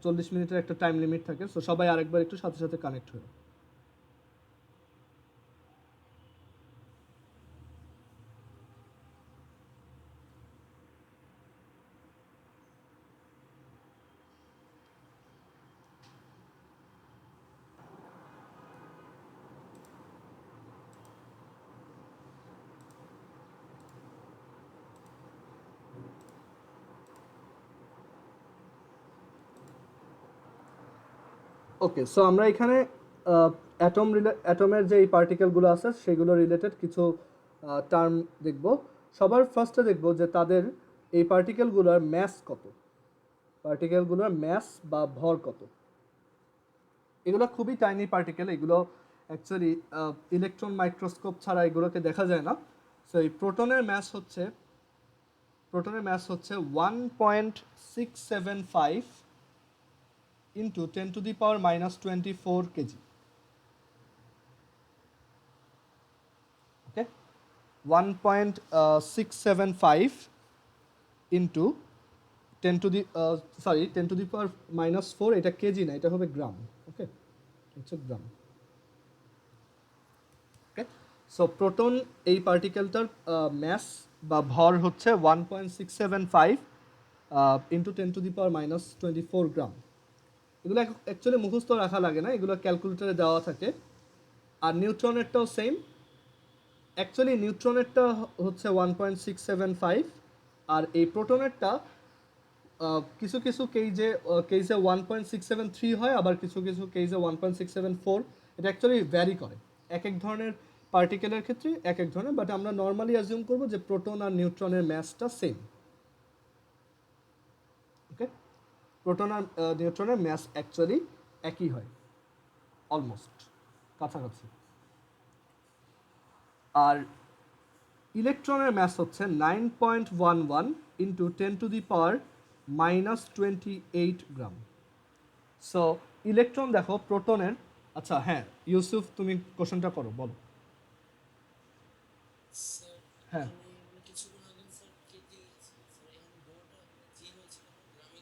40 মিনিটের একটা টাইম লিমিট থাকে। সো সবাই আরেকবার একটু সাথে সাথে কানেক্ট হয়ে। ওকে, সো আমরা এখানে অ্যাটমের যে এই পার্টিকেলগুলো আছে সেগুলো রিলেটেড কিছু টার্ম দেখব। সবার ফার্স্টে দেখব যে তাদের এই পার্টিকেলগুলোর ম্যাস কত, পার্টিকেলগুলোর ম্যাস বা ভর কত। এগুলো খুবই টাইনি পার্টিকেল, এগুলো অ্যাকচুয়ালি ইলেকট্রন মাইক্রোস্কোপ ছাড়া এগুলোকে দেখা যায় না। সো এই প্রোটনের ম্যাস হচ্ছে 1.675 ইন্টু 10⁻⁻24 কেজি। ওকে, 1.675 ইন্টু 10⁻⁻4, এটা কেজি না, এটা হবে গ্রাম। ওকে, হচ্ছে গ্রাম। ওকে, সো প্রোটন এই পার্টিকেলটার ম্যাস বা ভর হচ্ছে 1.675 ইন্টু 10⁻⁻24 গ্রাম। এগুলো অ্যাকচুয়ালি মুখস্থ রাখা লাগে না, এগুলো ক্যালকুলেটরে দেওয়া থাকে। আর নিউট্রনেরটাও সেম। অ্যাকচুয়ালি নিউট্রনেরটা হচ্ছে 1.675, আর এই প্রোটনেরটা কিছু কিছু কেজে 1.673 হয়, আবার কিছু কিছু কেজে 1.674। এটা অ্যাকচুয়ালি ভ্যারি করে এক এক ধরনের পার্টিকেলের ক্ষেত্রে এক এক ধরনের, বাট আমরা নর্মালি অ্যাজিউম করব যে প্রোটন আর নিউট্রনের ম্যাসটা সেম। ওকে, প্রোটন আর নিউট্রনের ম্যাস অ্যাকচুয়ালি একই হয়, অলমোস্ট কাছাকাছি। আর ইলেকট্রনের ম্যাস হচ্ছে 9.11 ইন্টু 10⁻⁻28 গ্রাম। সো ইলেকট্রন দেখো প্রোটনের, আচ্ছা হ্যাঁ ইউসুফ তুমি কোশ্চেনটা করো, বলো। স্যার হ্যাঁ, এখানে আমি কিছুক্ষণ আগে স্যার কেটে স্যার এখানে বড়টা জি হয়েছে কেন গ্রামে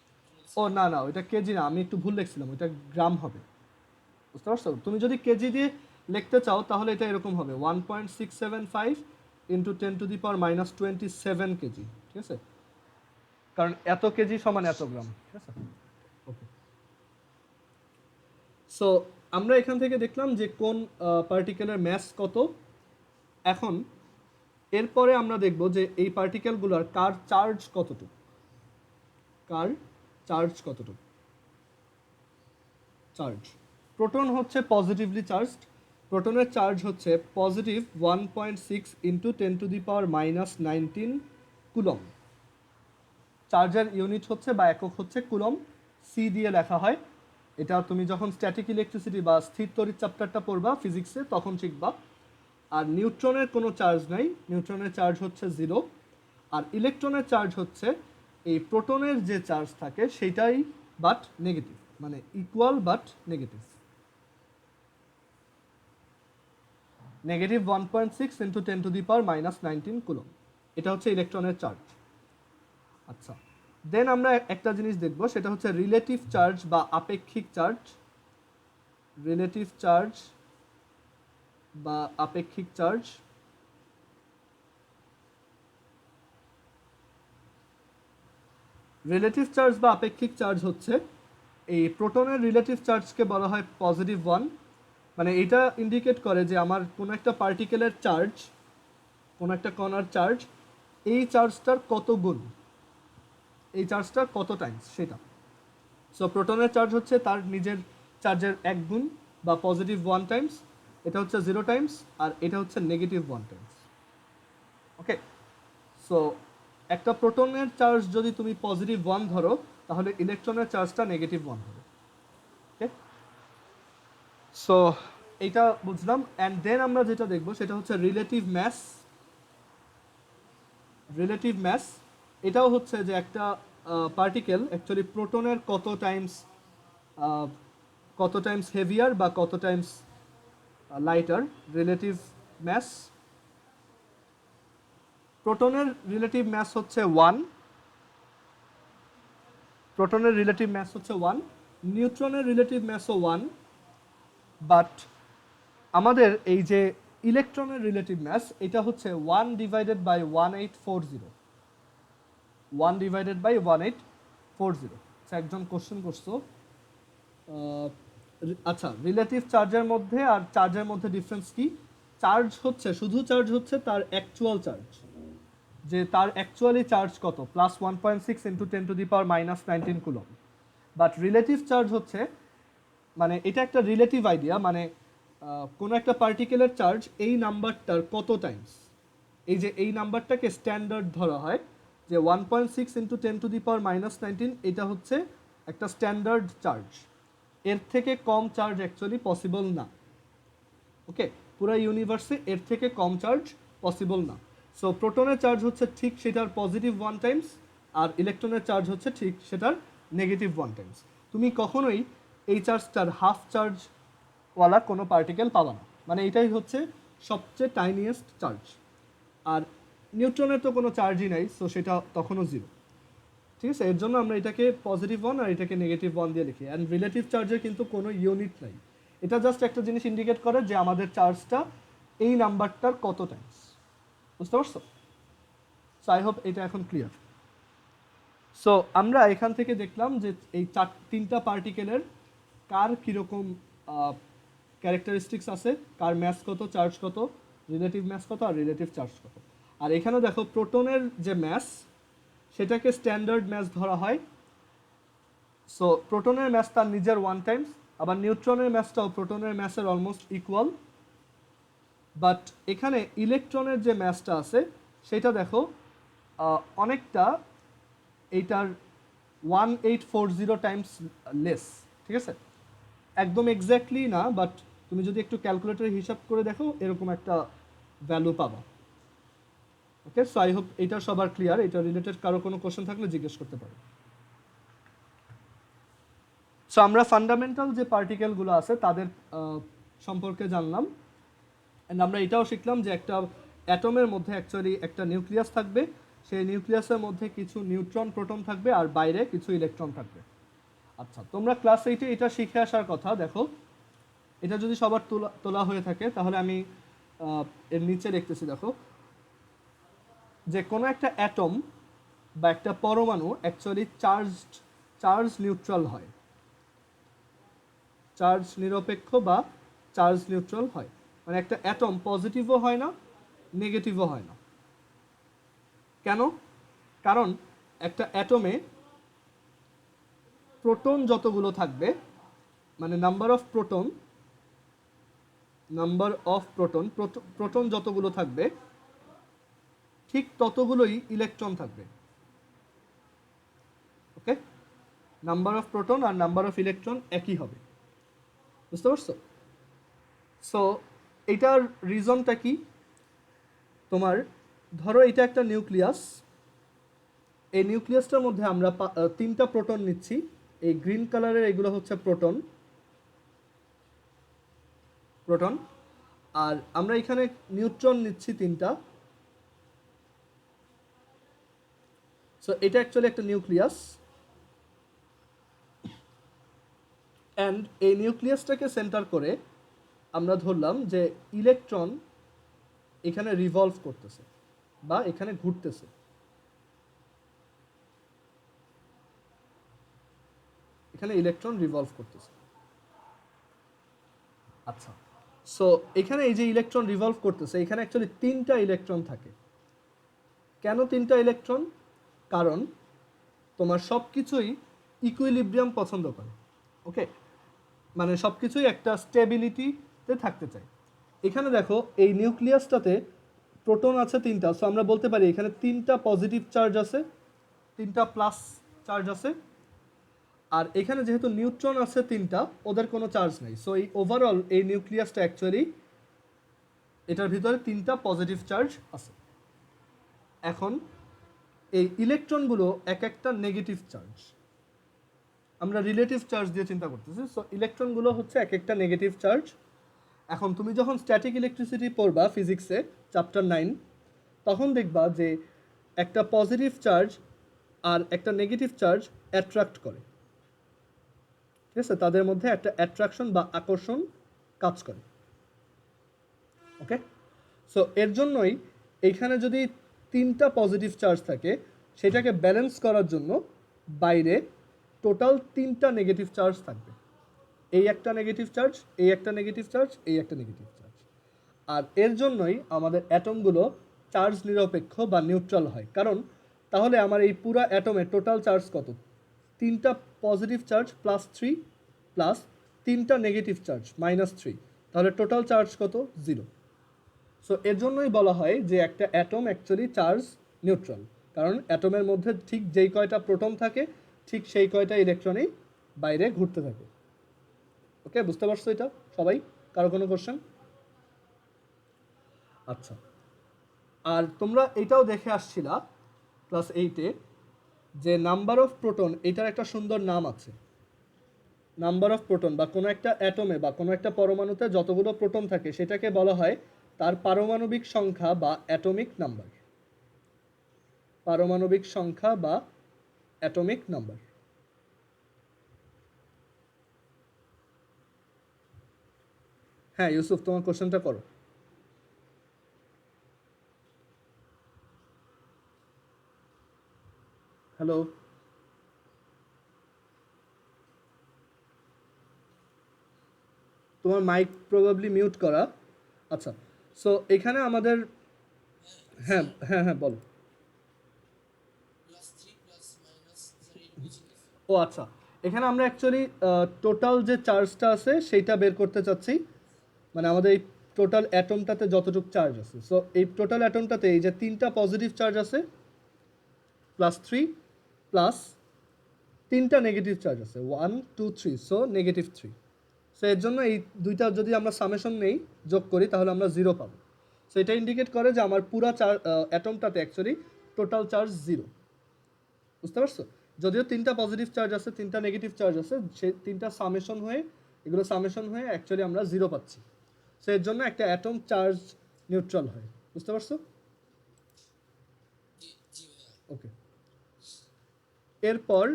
ও না না, ওইটা কেজি না, আমি একটু ভুল লিখছিলাম, ওইটা গ্রাম হবে। বুঝতে পারছো? তুমি যদি কেজি দিয়ে লিখতে চাও তাহলে এটা এরকম হবে 1.675 ইন্টু 10⁻⁻27 কেজি। ঠিক আছে, কারণ এত কেজি সমান এত গ্রাম। ঠিক আছে, ওকে। সো আমরা এখান থেকে দেখলাম যে কোন পার্টিকেলের ম্যাস কত। এখন এরপরে আমরা দেখব যে এই পার্টিকেলগুলোর কার চার্জ কতটুকু, কার চার্জ কতটুকু। চার্জ, প্রোটন হচ্ছে পজিটিভলি চার্জড। প্রোটনের চার্জ হচ্ছে পজিটিভ 1.6 ইন্টু 10⁻⁻19 কুলম। চার্জের ইউনিট হচ্ছে বা একক হচ্ছে কুলম, সি দিয়ে লেখা হয়। এটা তুমি যখন স্ট্যাটিক ইলেকট্রিসিটি বা স্থির তড়িৎ চ্যাপ্টারটা পড়বা ফিজিক্সে তখন শিখবা। আর নিউট্রনের কোনো চার্জ নাই, নিউট্রনের চার্জ হচ্ছে 0। আর ইলেকট্রনের চার্জ হচ্ছে এই প্রোটনের যে চার্জ থাকে সেটাই, বাট নেগেটিভ, মানে equal but negative. Negative 1.6 into 10⁻⁻19 coulomb, এটা হচ্ছে ইলেকট্রনের চার্জ। আচ্ছা, দেন আমরা একটা জিনিস দেখব, সেটা হচ্ছে রিলেটিভ চার্জ বা আপেক্ষিক চার্জ। রিলেটিভ চার্জ বা আপেক্ষিক চার্জ। রিলেটিভ চার্জ বা আপেক্ষিক চার্জ হচ্ছে এই প্রোটনের রিলেটিভ চার্জকে বলা হয় পজিটিভ 1। মানে এটা ইন্ডিকেট করে যে আমার কোনো একটা পার্টিকেলের চার্জ, কোনো একটা কণার চার্জ, এই চার্জটার কত গুণ, এই চার্জটার কত টাইমস সেটা। সো প্রোটনের চার্জ হচ্ছে তার নিজের চার্জের 1 গুণ বা পজিটিভ 1 টাইমস, এটা হচ্ছে 0 টাইমস, আর এটা হচ্ছে নেগেটিভ 1 টাইমস। ওকে, সো একটা প্রোটনের চার্জ যদি তুমি পজিটিভ 1 ধরো তাহলে ইলেকট্রনের চার্জটা নেগেটিভ 1 হবে। ওকে, সো এইটা বুঝলাম। অ্যান্ড দেন আমরা যেটা দেখব সেটা হচ্ছে রিলেটিভ ম্যাস। রিলেটিভ ম্যাস এটাও হচ্ছে যে একটা পার্টিকেল অ্যাকচুয়ালি প্রোটনের কত টাইমস হেভিয়ার বা কত টাইমস লাইটার। রিলেটিভ ম্যাস, প্রোটনের রিলেটিভ ম্যাস হচ্ছে 1, প্রোটনের রিলেটিভ ম্যাস হচ্ছে 1, নিউট্রনের রিলেটিভ ম্যাসও 1, বাট আমাদের এই যে ইলেকট্রনের রিলেটিভ ম্যাস এটা হচ্ছে 1/1840। 1/1840। একজন কোশ্চেন করছো, আচ্ছা রিলেটিভ চার্জের মধ্যে আর চার্জের মধ্যে ডিফারেন্স কি? চার্জ হচ্ছে, শুধু চার্জ হচ্ছে তার অ্যাকচুয়াল চার্জ, যে তার অ্যাকচুয়ালি চার্জ কত, plus 1.6 into 10⁻⁻19 coulomb. But relative charge হচ্ছে মানে এটা একটা রিলেটিভ আইডিয়া, মানে কোনো একটা পার্টিকুলার চার্জ এই নাম্বারটার কত টাইমস, এই যে এই নাম্বারটাকে স্ট্যান্ডার্ড ধরা হয় যে 1.6 ইন্টু 10⁻⁻19 এটা হচ্ছে একটা স্ট্যান্ডার্ড চার্জ, এর থেকে কম চার্জ অ্যাকচুয়ালি পসিবল না। ওকে, পুরো ইউনিভার্সে এর থেকে কম চার্জ পসিবল না। সো প্রোটনের চার্জ হচ্ছে ঠিক সেটার পজিটিভ 1 টাইমস, আর ইলেকট্রনের চার্জ হচ্ছে ঠিক সেটার নেগেটিভ 1 টাইমস। তুমি কখনোই এই চার্জটার হাফ চার্জওয়ালা কোনো পার্টিকেল পাবা না, মানে এটাই হচ্ছে সবচেয়ে টাইনিয়েস্ট চার্জ। আর নিউট্রনের তো কোনো চার্জই নাই, সো সেটা তখনও জিরো। ঠিক আছে, এর জন্য আমরা এটাকে পজিটিভ 1 আর এটাকে নেগেটিভ 1 দিয়ে লিখি। অ্যান্ড রিলেটিভ চার্জের কিন্তু কোনো ইউনিট নাই, এটা জাস্ট একটা জিনিস ইন্ডিকেট করে যে আমাদের চার্জটা এই নাম্বারটার কত টাইমস। বুঝতে পারছো? সো আই হোপ এটা এখন ক্লিয়ার। সো আমরা এখান থেকে দেখলাম যে এই তিনটা পার্টিকেলের কার কীরকম ক্যারেক্টারিস্টিক্স আছে, কার ম্যাস কত, চার্জ কত, রিলেটিভ ম্যাস কত আর রিলেটিভ চার্জ কত। আর এখানে দেখো প্রোটনের যে ম্যাস সেটাকে স্ট্যান্ডার্ড ম্যাস ধরা হয়। সো প্রোটনের ম্যাস তার নিজের 1 টাইমস, আবার নিউট্রনের ম্যাসটাও প্রোটনের ম্যাসের অলমোস্ট ইকুয়াল। বাট এখানে ইলেকট্রনের যে ম্যাসটা আছে সেটা দেখো অনেকটা এইটার 1840 টাইমস লেস। ঠিক আছে, একদম এক্স্যাক্টলি না, বাট তুমি যদি একটু ক্যালকুলেটরে হিসাব করে দেখো এরকম একটা ভ্যালু পাবা। ওকে, সো আই হোপ এটা সবার ক্লিয়ার। এটা রিলেটেড কারো কোনো কোশ্চেন থাকলে জিজ্ঞেস করতে পারো। সো আমরা ফান্ডামেন্টাল যে পার্টিকেলগুলো আছে তাদের সম্পর্কে জানলাম। অ্যান্ড আমরা এটাও শিখলাম যে একটা অ্যাটমের মধ্যে অ্যাকচুয়ালি একটা নিউক্লিয়াস থাকবে, সেই নিউক্লিয়াসের মধ্যে কিছু নিউট্রন প্রোটন থাকবে আর বাইরে কিছু ইলেকট্রন থাকবে। আচ্ছা, তোমরা ক্লাস 8-এ এটা শিখে আসার কথা। দেখো, এটা যদি সবার তোলা হয়ে থাকে তাহলে আমি এর নিচে লিখতেছি। দেখো, যে কোনো একটা অ্যাটম বা একটা পরমাণু অ্যাকচুয়ালি চার্জ নিউট্রাল হয়, চার্জ নিরপেক্ষ বা চার্জ নিউট্রাল হয়। মানে একটা অ্যাটম পজিটিভও হয় না, নেগেটিভও হয় না। কেন? কারণ একটা অ্যাটমে প্রোটন যতগুলো থাকবে, মানে নাম্বার অফ প্রোটন যতগুলো থাকবে ঠিক ততগুলোই ইলেকট্রন থাকবে। ওকে, নাম্বার অফ প্রোটন আর নাম্বার অফ ইলেকট্রন একই হবে। বুঝতে পারছো? সো এটার রিজনটা কি? তোমার ধরো এটা একটা নিউক্লিয়াস, এই নিউক্লিয়াসটার মধ্যে আমরা 3টা প্রোটন নিচ্ছি। এই গ্রিন কালারের এগুলো হচ্ছে প্রোটন, আর আমরা এখানে নিউট্রন নিচ্ছি 3টা। সো এটা অ্যাকচুয়ালি একটা নিউক্লিয়াস, অ্যান্ড এই নিউক্লিয়াসটাকে সেন্টার করে আমরা ধরলাম যে ইলেকট্রন এখানে রিভলভ করতেছে বা এখানে ঘুরতেছে। এখানে ইলেকট্রন রিভলভ করতেছে। আচ্ছা, সো এখানে এই যে ইলেকট্রন রিভলভ করতেছে, এখানে অ্যাকচুয়ালি 3টা ইলেকট্রন থাকে। কেন 3টা ইলেকট্রন? কারণ তোমার সব কিছুই ইকুইলিব্রিয়াম পছন্দ করে। ওকে, মানে সব কিছুই একটা স্টেবিলিটিতে থাকতে চায়। এখানে দেখো এই নিউক্লিয়াসটাতে প্রোটন আছে 3টা, সো আমরা বলতে পারি এখানে 3টা পজিটিভ চার্জ আছে, 3টা প্লাস চার্জ আছে। আর এখানে যেহেতু নিউট্রন আছে 3টা, ওদের কোনো চার্জ নেই। সো এই ওভারঅল এই নিউক্লিয়াসটা অ্যাকচুয়ালি এটার ভিতরে 3টা পজিটিভ চার্জ আছে। এখন এই ইলেকট্রনগুলো এক একটা নেগেটিভ চার্জ, আমরা রিলেটিভ চার্জ দিয়ে চিন্তা করতেছি। সো ইলেকট্রনগুলো হচ্ছে এক একটা নেগেটিভ চার্জ। এখন তুমি যখন স্ট্যাটিক ইলেকট্রিসিটি পড়বা ফিজিক্সে চ্যাপ্টার 9, তখন দেখবা যে একটা পজিটিভ চার্জ আর একটা নেগেটিভ চার্জ অ্যাট্রাক্ট করে। ঠিক আছে, তাদের মধ্যে একটা অ্যাট্রাকশন বা আকর্ষণ কাজ করে। ওকে, সো এর জন্যই এইখানে যদি 3টা পজিটিভ চার্জ থাকে, সেটাকে ব্যালেন্স করার জন্য বাইরে টোটাল 3টা নেগেটিভ চার্জ থাকবে। এই একটা নেগেটিভ চার্জ, এই একটা নেগেটিভ চার্জ, এই একটা নেগেটিভ চার্জ। আর এর জন্যই আমাদের অ্যাটমগুলো চার্জ নিরপেক্ষ বা নিউট্রাল হয়। কারণ তাহলে আমার এই পুরো অ্যাটমের টোটাল চার্জ কত? 3টা পজিটিভ চার্জ প্লাস 3 প্লাস তিনটা নেগেটিভ চার্জ -3, তাহলে টোটাল চার্জ কত? 0। সো এর জন্যই বলা হয় যে একটা অ্যাটম অ্যাকচুয়ালি চার্জ নিউট্রাল, কারণ অ্যাটমের মধ্যে ঠিক যেই কয়টা প্রোটন থাকে ঠিক সেই কয়টা ইলেকট্রনই বাইরে ঘুরতে থাকে। ওকে, বুঝতে পারছো এটা সবাই? কারো কোনো কোশ্চেন? আচ্ছা, আর তোমরা এটাও দেখে আসছিলা ক্লাস 8-এ যে নাম্বার অফ প্রোটন, এটার একটা সুন্দর নাম আছে। নাম্বার অফ প্রোটন বা কোনো একটা অ্যাটমে বা কোনো একটা পরমাণুতে যতগুলো প্রোটন থাকে সেটাকে বলা হয় তার পারমাণবিক সংখ্যা বা অ্যাটমিক নাম্বার। পারমাণবিক সংখ্যা বা অ্যাটমিক নাম্বার। হ্যাঁ ইউসুফ, তোমার কোশ্চেনটা করো। হ্যালো, তোমার মাইক প্রবাবলি মিউট করা। আচ্ছা, সো এখানে আমাদের, হ্যাঁ হ্যাঁ হ্যাঁ বলো। +3 প্লাস মাইনাস স্যার এটা বুঝি না। ও আচ্ছা, এখানে আমরা অ্যাকচুয়ালি টোটাল যে চার্জটা আছে সেইটা বের করতে চাচ্ছি, মানে আমাদের এই টোটাল অ্যাটমটাতে যতটুকু চার্জ আছে। সো এই টোটাল অ্যাটমটাতে এই যে তিনটা পজিটিভ চার্জ আছে +3 প্লাস তিনটা নেগেটিভ চার্জ আছে 1 2 3, সো -3। সো এর জন্য এই দুইটা যদি আমরা সামেশন নেই, যোগ করি, তাহলে আমরা 0 পাবো। সো এটা ইন্ডিকেট করে যে আমার পুরা অ্যাটমটাতে অ্যাকচুয়ালি টোটাল চার্জ 0। বুঝতে পারছো? যদিও তিনটা পজিটিভ চার্জ আছে, তিনটা নেগেটিভ চার্জ আছে, সেই তিনটা সামেশন হয়ে, এগুলো সামেশন হয়ে অ্যাকচুয়ালি আমরা 0 পাচ্ছি। সো এর জন্য একটা অ্যাটম চার্জ নিউট্রাল হয়। বুঝতে পারছো? জি জি ভাইয়া। ওকে, এরপর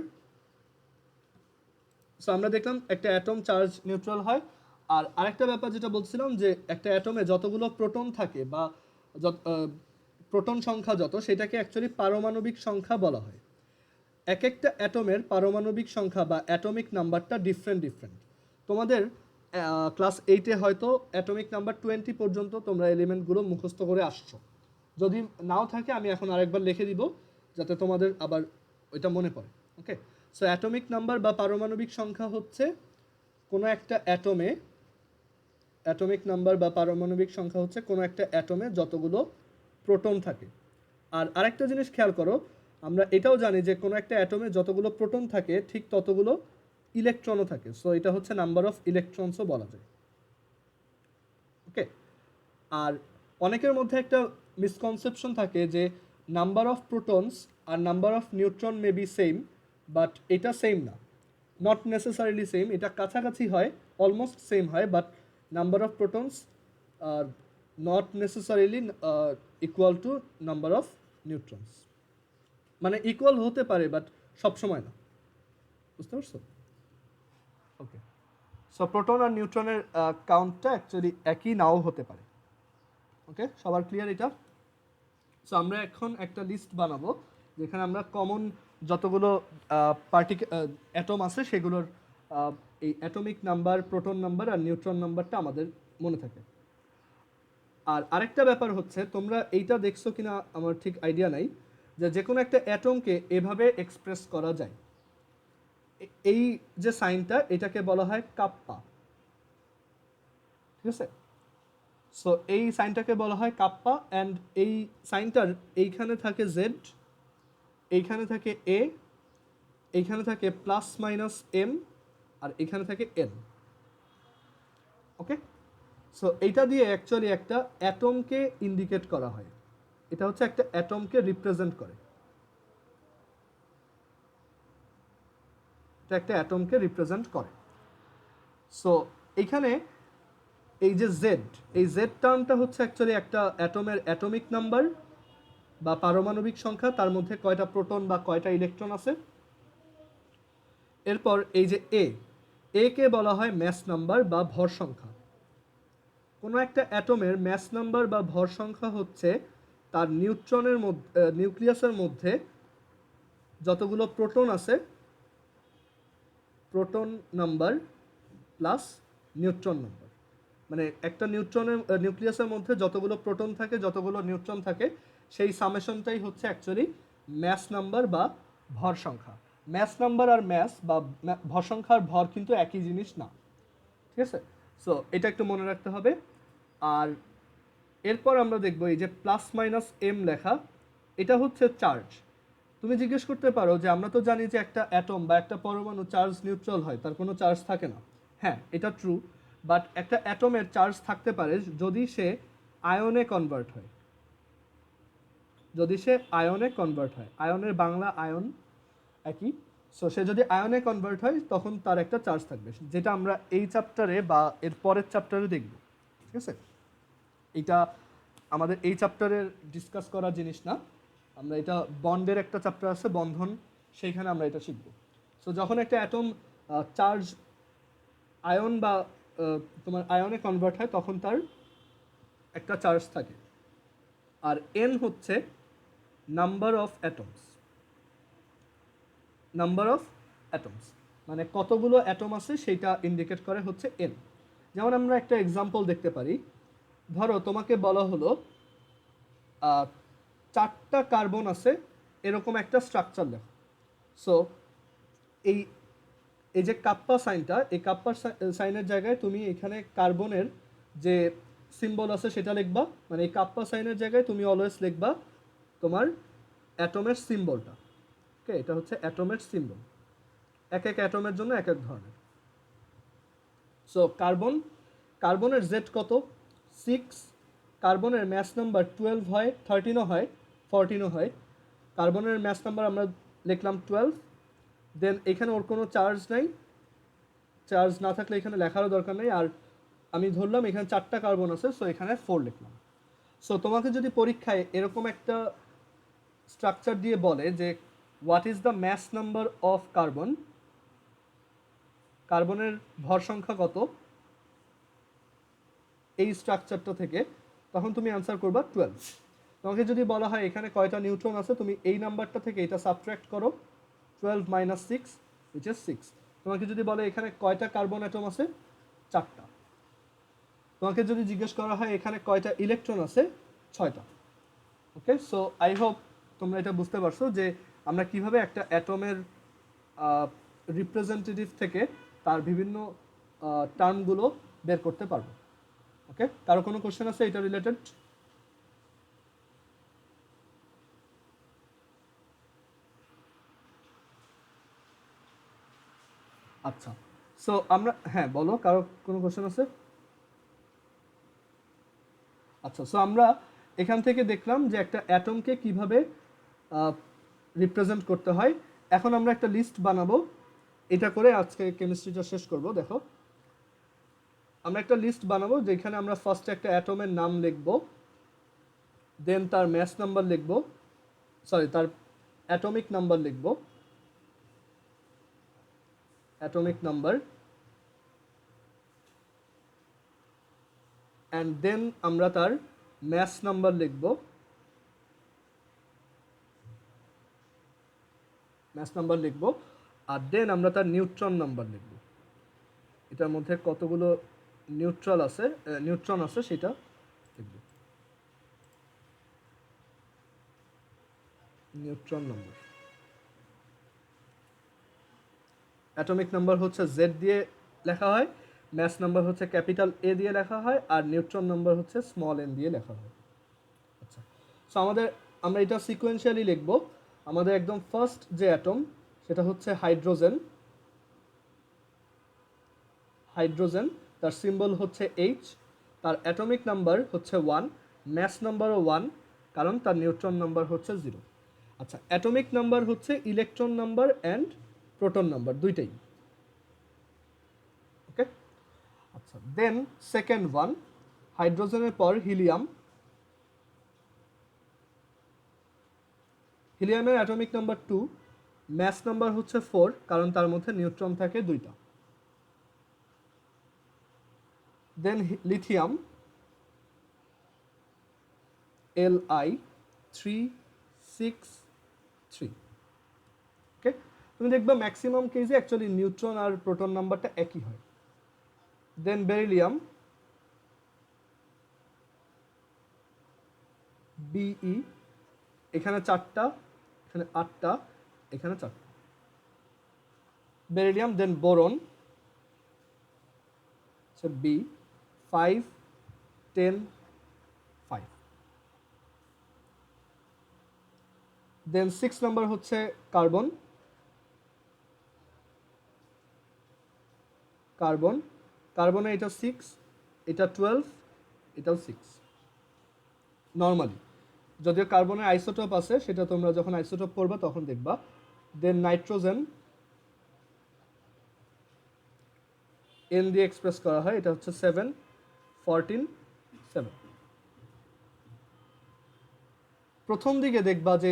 সো আমরা দেখলাম একটা অ্যাটম চার্জ নিউট্রাল হয়। আর আরেকটা ব্যাপার যেটা বলছিলাম যে একটা অ্যাটমে যতগুলো প্রোটন থাকে বা প্রোটন সংখ্যা যত, সেটাকে অ্যাকচুয়ালি পারমাণবিক সংখ্যা বলা হয়। এক একটা অ্যাটমের পারমাণবিক সংখ্যা বা অ্যাটমিক নাম্বারটা ডিফারেন্ট ডিফারেন্ট। তোমাদের ক্লাস 8-এ হয়তো অ্যাটমিক নাম্বার 20 পর্যন্ত তোমরা এলিমেন্টগুলো মুখস্থ করে আসছো। যদি নাও থাকে আমি এখন আরেকবার লিখে দিব যাতে তোমাদের আবার ওইটা মনে পড়ে। ওকে, সো অ্যাটমিক নাম্বার বা পারমাণবিক সংখ্যা হচ্ছে কোনো একটা অ্যাটমে, অ্যাটমিক নাম্বার বা পারমাণবিক সংখ্যা হচ্ছে কোনো একটা অ্যাটমে যতগুলো প্রোটন থাকে। আর আরেকটা জিনিস খেয়াল করো, আমরা এটাও জানি যে কোনো একটা অ্যাটমে যতগুলো প্রোটন থাকে ঠিক ততগুলো ইলেকট্রনও থাকে। সো এটা হচ্ছে নাম্বার অফ ইলেকট্রনসও বলা যায়। ওকে, আর অনেকের মধ্যে একটা মিসকনসেপশন থাকে যে নাম্বার অফ প্রোটনস আর number of neutron may be same, but এটা সেম না। নট নেসেসারিলি সেম, এটা কাছাকাছি হয়, অলমোস্ট সেম হয়, বাট নাম্বার অফ প্রোটনস আর not necessarily equal to number of neutrons. মানে ইকুয়াল হতে পারে বাট সবসময় না। বুঝতে পারছো? ওকে, সো প্রোটন আর নিউট্রনের কাউন্টটা অ্যাকচুয়ালি একই নাও হতে পারে। ওকে, সবার ক্লিয়ার এটা? সো আমরা এখন একটা লিস্ট বানাবো যেখানে আমরা কমন যতগুলো অ্যাটম আছে সেগুলোর এই অ্যাটমিক নাম্বার, প্রোটন নাম্বার আর নিউট্রন নাম্বারটা আমাদের মনে থাকে। আর আরেকটা ব্যাপার হচ্ছে, তোমরা এইটা দেখছো কিনা আমার ঠিক আইডিয়া নাই, যে কোনো একটা অ্যাটমকে এভাবে এক্সপ্রেস করা যায়। এই যে সাইনটা, এটাকে বলা হয় কাপ্পা। ঠিক আছে? সো এই সাইনটাকে বলা হয় কাপ্পা, অ্যান্ড এই সাইনটার এইখানে থাকে জেড, এইখানে থাকে এ, এইখানে থাকে +-m, আর এখানে থাকে n। ওকে, সো এইটা দিয়ে অ্যাকচুয়ালি একটা অ্যাটমকে ইন্ডিকেট করা হয়। এটা হচ্ছে একটা অ্যাটমকে রিপ্রেজেন্ট করে। এটা একটা অ্যাটমকে রিপ্রেজেন্ট করে। সো এইখানে এই যে জেড, এই জেড টার্মটা হচ্ছে অ্যাকচুয়ালি একটা অ্যাটমের অ্যাটমিক নাম্বার বা পারমাণবিক সংখ্যা, তার মধ্যে কয়টা প্রোটন বা কয়টা ইলেকট্রন আছে। এরপর এই যে এ কে বলা হয় ম্যাস নাম্বার বা ভর সংখ্যা। কোনো একটা অ্যাটমের ম্যাস নাম্বার বা ভর সংখ্যা হচ্ছে তার নিউট্রনের মধ্যে, নিউক্লিয়াসের মধ্যে যতগুলো প্রোটন আছে, proton number plus neutron number. মানে একটা নিউক্লিয়াসের মধ্যে যতগুলো প্রোটন থাকে, যতগুলো নিউট্রন থাকে, সেই সামেশনটাই হচ্ছে অ্যাকচুয়ালি ম্যাস নাম্বার বা ভর সংখ্যা। ম্যাস নাম্বার আর ম্যাস বা ভর সংখ্যার ভর কিন্তু একই জিনিস না। ঠিক আছে? সো এটা একটু মনে রাখতে হবে। আর এরপর আমরা দেখব এই যে প্লাস মাইনাস এম লেখা, এটা হচ্ছে চার্জ। তুমি জিজ্ঞেস করতে পারো যে আমরা তো জানি যে একটা অ্যাটম বা একটা পরমাণু চার্জ নিউট্রাল হয়, তার কোনো চার্জ থাকে না। হ্যাঁ, এটা ট্রু, বাট একটা অ্যাটমের চার্জ থাকতে পারে যদি সে আয়নে কনভার্ট হয়। যদি সে আয়নে কনভার্ট হয়, আয়নের বাংলা আয়ন একই। সো সে যদি আয়নে কনভার্ট হয় তখন তার একটা চার্জ থাকবে, যেটা আমরা এই চ্যাপ্টারে বা এর পরের চ্যাপ্টারে দেখব। ঠিক আছে? এটা আমাদের এই চ্যাপ্টারের ডিসকাস করা জিনিস না। আমরা এটা বন্ডের একটা চ্যাপ্টার আছে বন্ধন, সেইখানে আমরা এটা শিখব। সো যখন একটা অ্যাটম চার্জ আয়ন বা তোমার আয়নে কনভার্ট হয় তখন তার একটা চার্জ থাকে। আর এন হচ্ছে number of atoms. Number of atoms মানে কতগুলো অ্যাটম আছে সেইটা ইন্ডিকেট করে হচ্ছে এন। যেমন আমরা একটা এক্সাম্পল দেখতে পারি। ধরো তোমাকে বলা হলো 4টা কার্বন আছে এরকম একটা স্ট্রাকচার লেখো। সো এই এই যে কাপ্পা সাইনটা, এই কাপ্পা সাইনের জায়গায় তুমি এখানে কার্বনের যে সিম্বল আছে সেটা লিখবা। মানে এই কাপ্পা সাইনের জায়গায় তুমি অলওয়েজ লিখবা তোমার অ্যাটমের সিম্বলটা। ওকে, এটা হচ্ছে অ্যাটমের সিম্বল, এক এক অ্যাটমের জন্য এক এক ধরনের। সো কার্বনের জেড কত? 6। কার্বনের ম্যাস নাম্বার 12 হয়, 13ও হয়, 14ও হয়। কার্বনের ম্যাস নাম্বার আমরা লিখলাম 12। দেন এখানে ওর কোনো চার্জ নাই, চার্জ না থাকলে এখানে লেখারও দরকার নেই। আর আমি ধরলাম এখানে 4টা কার্বন আছে, সো এখানে 4 লিখলাম। সো তোমাকে যদি পরীক্ষায় এরকম একটা স্ট্রাকচার দিয়ে বলে যে what is the mass number of carbon, কার্বনের ভর সংখ্যা কত এই স্ট্রাকচারটা থেকে, তখন তুমি অ্যান্সার করবা 12। তোমাকে যদি বলা হয় এখানে কয়টা নিউট্রন আছে, তুমি এই নাম্বারটা থেকে এটা সাবট্রাক্ট করো, 12 মাইনাস 6 উইচ ইজ 6। তোমাকে যদি বলে এখানে কয়টা কার্বন অ্যাটম আছে, 4টা। তোমাকে যদি জিজ্ঞেস করা হয় এখানে কয়টা ইলেকট্রন আছে, 6টা। ওকে, সো আই হোপ তোমরা এটা বুঝতে পারছো যে আমরা কিভাবে একটা অ্যাটমের রিপ্রেজেন্টেটিভ থেকে তার বিভিন্ন টার্মগুলো বের করতে পারবো। ওকে, কারো কোনো কোশ্চেন আছে এটা রিলেটেড? আচ্ছা, সো আমরা, হ্যাঁ বলো, কারো কোনো কোশ্চেন আছে? আচ্ছা, সো আমরা এখান থেকে দেখলাম যে একটা অ্যাটমকে কিভাবে রিপ্রেজেন্ট করতে হয়। এখন আমরা একটা লিস্ট বানাবো, এটা করে আজকে কেমিস্ট্রিটা শেষ করব। দেখো, আমরা একটা লিস্ট বানাবো যেখানে আমরা ফার্স্টে একটা অ্যাটমের নাম লিখব, দেন তার ম্যাস নাম্বার লিখব, সরি তার অ্যাটমিক নাম্বার লিখব, অ্যাটমিক নাম্বার, অ্যান্ড দেন আমরা তার ম্যাস নাম্বার লিখব, ম্যাস নাম্বার লিখব, আর দেন আমরা তার নিউট্রন নাম্বার লিখব। এটার মধ্যে কতগুলো নিউট্রন আছে সেটা লিখব, নিউট্রন নাম্বার। অ্যাটমিক নাম্বার হচ্ছে জেড দিয়ে লেখা হয়, ম্যাস নাম্বার হচ্ছে ক্যাপিটাল এ দিয়ে লেখা হয়, আর নিউট্রন নাম্বার হচ্ছে স্মল এন দিয়ে লেখা হয়। আচ্ছা, সো আমরা এটা সিকোয়েন্সিয়ালি লিখব। আমাদের একদম ফার্স্ট যে অ্যাটম সেটা হচ্ছে হাইড্রোজেন। হাইড্রোজেন, তার সিম্বল হচ্ছে এইচ, তার অ্যাটমিক নাম্বার হচ্ছে 1, ম্যাস নাম্বারও 1, কারণ তার নিউট্রন নাম্বার হচ্ছে 0। আচ্ছা, অ্যাটমিক নাম্বার হচ্ছে electron number and proton number, দুইটাই। ওকে, আচ্ছা, দেন সেকেন্ড ওয়ান, হাইড্রোজেনের পর হিলিয়াম। হিলিয়ামের অ্যাটমিক নাম্বার 2, ম্যাস নাম্বার হচ্ছে 4, কারণ তার মধ্যে নিউট্রন থাকে 2টা। দেন লিথিয়াম, Li363। ওকে, তুমি দেখবে ম্যাক্সিমাম কেসে অ্যাকচুয়ালি নিউট্রন আর প্রোটন নাম্বারটা একই হয়। দেন বেরিলিয়াম, Be, এখানে 4টা, এখানে 8টা, এখানে 4টা বেরিলিয়াম। দেন বোরন, সো বি 5 10 5 দেন 6 নাম্বার হচ্ছে কার্বন কার্বন কার্বনে এটা 6 এটা 12 এটাও 6 নর্মালি যদিও কার্বনের আইসোটোপ আছে সেটা তোমরা যখন আইসোটোপ পড়বা তখন দেখবা দেন নাইট্রোজেন এন দিয়ে এক্সপ্রেস করা হয় এটা হচ্ছে 7 14 7 প্রথম দিকে দেখবা যে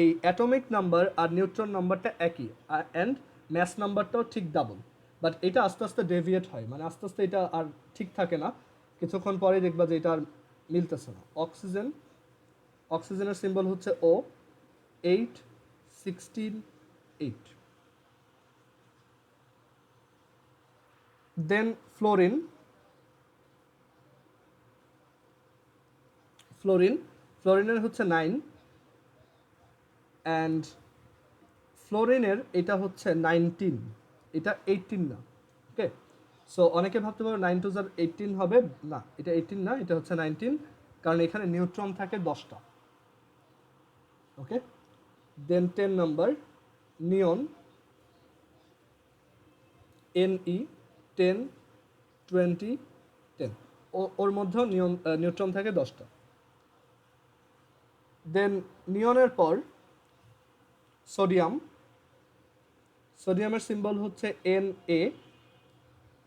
এই অ্যাটমিক নাম্বার আর নিউট্রন নাম্বারটা একই অ্যান্ড ম্যাস নাম্বারটাও ঠিক ডাবল বাট এটা আস্তে আস্তে ডেভিয়েট হয় মানে আস্তে আস্তে এটা আর ঠিক থাকে না কিছুক্ষণ পরে দেখবা যে এটা আর মিলতেছে না অক্সিজেনের সিম্বল হচ্ছে ও 8 16 8 দেন ফ্লোরিন ফ্লোরিনের হচ্ছে 9 অ্যান্ড ফ্লোরিনের এটা হচ্ছে 19 এটা 18 না ওকে সো অনেকে ভাবতে পারো 9 টু 18 হবে না এটা 18 না এটা হচ্ছে 19 কারণ এখানে নিউট্রন থাকে 10টা ওকে দেন 10 নাম্বার নিয়ন NE 10 20 10 ওর মধ্যেও নিউট্রন থাকে 10টা দেন নিয়নের পর সোডিয়ামের সিম্বল হচ্ছে Na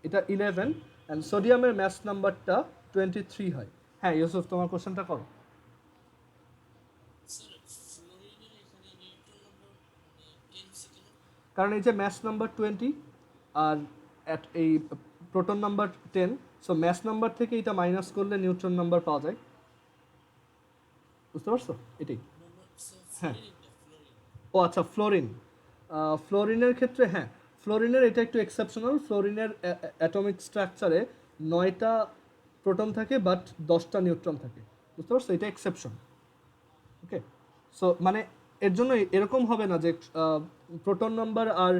এটা 11 অ্যান্ড সোডিয়ামের ম্যাস নাম্বারটা 23 হয় হ্যাঁ ইউসুফ তোমার কোশ্চেনটা করো স্যার ফ্লোরিনের এখানে নিউট্রন নাম্বার 10 সেকেন্ড। কারণ এই যে ম্যাস নাম্বার 20 আর এই proton number 10 so mass number থেকে এটা মাইনাস করলে নিউট্রন নাম্বার পাওয়া যায় বুঝতে পারছো এটাই নাম্বার স্যার হ্যাঁ ফ্লোরিন ও আচ্ছা ফ্লোরিনের ক্ষেত্রে হ্যাঁ ফ্লোরিনের এটা একটু এক্সেপশনাল ফ্লোরিনের অ্যাটমিক স্ট্রাকচারে 9টা প্রোটন থাকে বাট 10টা নিউট্রন থাকে বুঝতে পারছো এটা এক্সেপশন ওকে সো মানে এর জন্য এরকম হবে না যে প্রোটন নাম্বার আর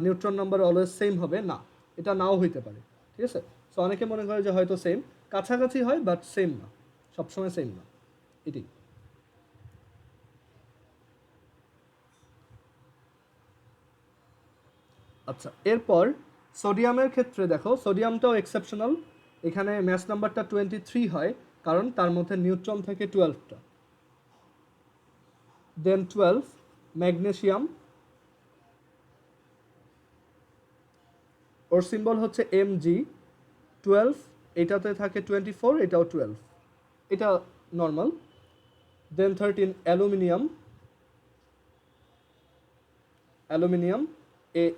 নিউট্রন নাম্বার অলওয়েজ সেম হবে না এটা নাও হইতে পারে ঠিক আছে সো অনেকে মনে করে যে হয়তো সেম কাছাকাছি হয় বাট সেম না সবসময় সেম না এটাই আচ্ছা এরপর সোডিয়ামের ক্ষেত্রে দেখো সোডিয়ামটাও এক্সেপশনাল এখানে ম্যাস নাম্বারটা 23 হয় কারণ তার মধ্যে নিউট্রন থাকে 12টা দেন 12 ম্যাগনেসিয়াম ওর সিম্বল হচ্ছে Mg 12 এটাতে থাকে 24 এটাও 12 এটা নর্মাল দেন 13 অ্যালুমিনিয়াম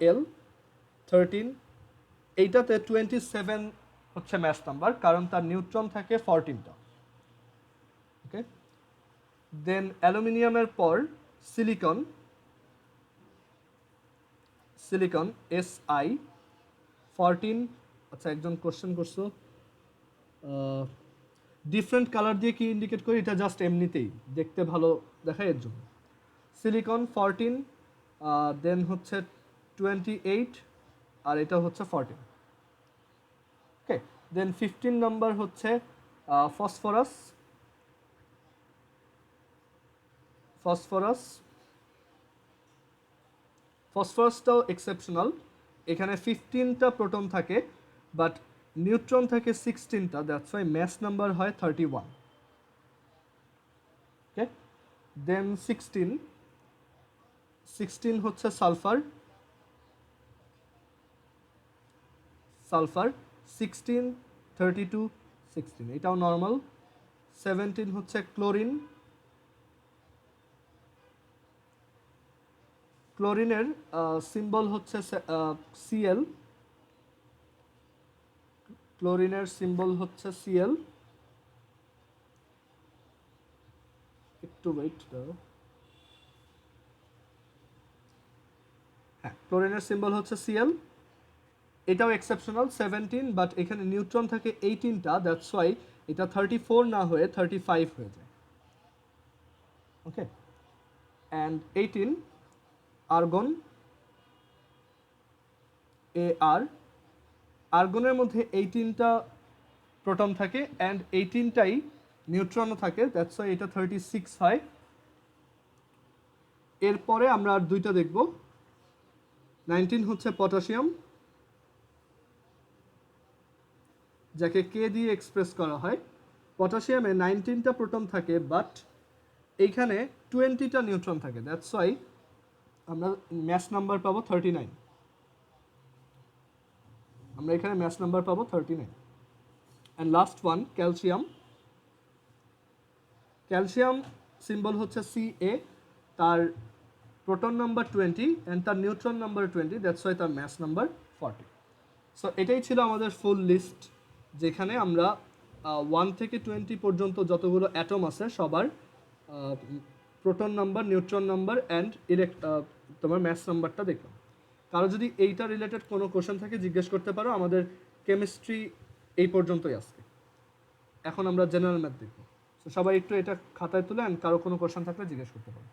Al 13 এইটাতে 27 হচ্ছে ম্যাস নাম্বার কারণ তার নিউট্রন থাকে 14টা ওকে দেন অ্যালুমিনিয়ামের পর সিলিকন Si 14 আচ্ছা একজন কোশ্চেন করছো ডিফারেন্ট কালার দিয়ে কি ইন্ডিকেট করি এটা জাস্ট এমনিতেই দেখতে ভালো দেখায় এর জন্য সিলিকন 14 দেন হচ্ছে 28 আর এটা হচ্ছে 14 ওকে দেন 15 নাম্বার হচ্ছে ফসফরাস ফসফরাসটাও এক্সেপশনাল এখানে 15টা প্রোটন থাকে বাট নিউট্রন থাকে 16টা দ্যাটস ওয়াই ম্যাস নাম্বার হয় 31 ওকে দেন 16 হচ্ছে সালফার 16 32 16 এটাও নর্মাল 17 হচ্ছে ক্লোরিনের সিম্বল হচ্ছে Cl ক্লোরিনের সিম্বল হচ্ছে Cl একটু ওয়েট দাও হ্যাঁ ক্লোরিনের সিম্বল হচ্ছে Cl এটাও এক্সেপশনাল 17 বাট এখানে নিউট্রন থাকে 18টা দ্যাটস ওয়াই এটা 34 না হয়ে 35 হয়ে যায় ওকে অ্যান্ড 18 আর্গন Ar আর্গনের মধ্যে 18টা প্রোটন থাকে অ্যান্ড 18টাই নিউট্রনও থাকে, দ্যাটস ওয়াই এটা 36 হয়। এরপরে আমরা আর দুইটা দেখব। 19 হচ্ছে পটাশিয়াম, যাকে কে দিয়ে এক্সপ্রেস করা হয়। পটাশিয়ামে 19টা প্রোটন থাকে, বাট এইখানে 20টা নিউট্রন থাকে, দ্যাটস ওয়াই আমরা ম্যাস নাম্বার পাবো 39। আমরা এখানে ম্যাস নাম্বার পাবো 39। And last one calcium. Calcium symbol হচ্ছে Ca, তার প্রোটন নাম্বার 20 অ্যান্ড তার নিউট্রন নাম্বার 20, দ্যাটস ওয়াই তার ম্যাস নাম্বার 40। সো এটাই ছিল আমাদের ফুল লিস্ট, যেখানে আমরা 1 থেকে 20 পর্যন্ত যতগুলো অ্যাটম আছে সবার proton number, neutron number and তোমার ম্যাস নাম্বারটা দেখলাম। কারো যদি এইটা রিলেটেড কোনো কোশ্চেন থাকে জিজ্ঞেস করতে পারো। আমাদের কেমিস্ট্রি এই পর্যন্তই আজকে। এখন আমরা জেনারেল ম্যাথ দেখব। তো সবাই একটু এটা খাতায় তুলেন, কারো কোনো কোশ্চেন থাকলে জিজ্ঞেস করতে পারো।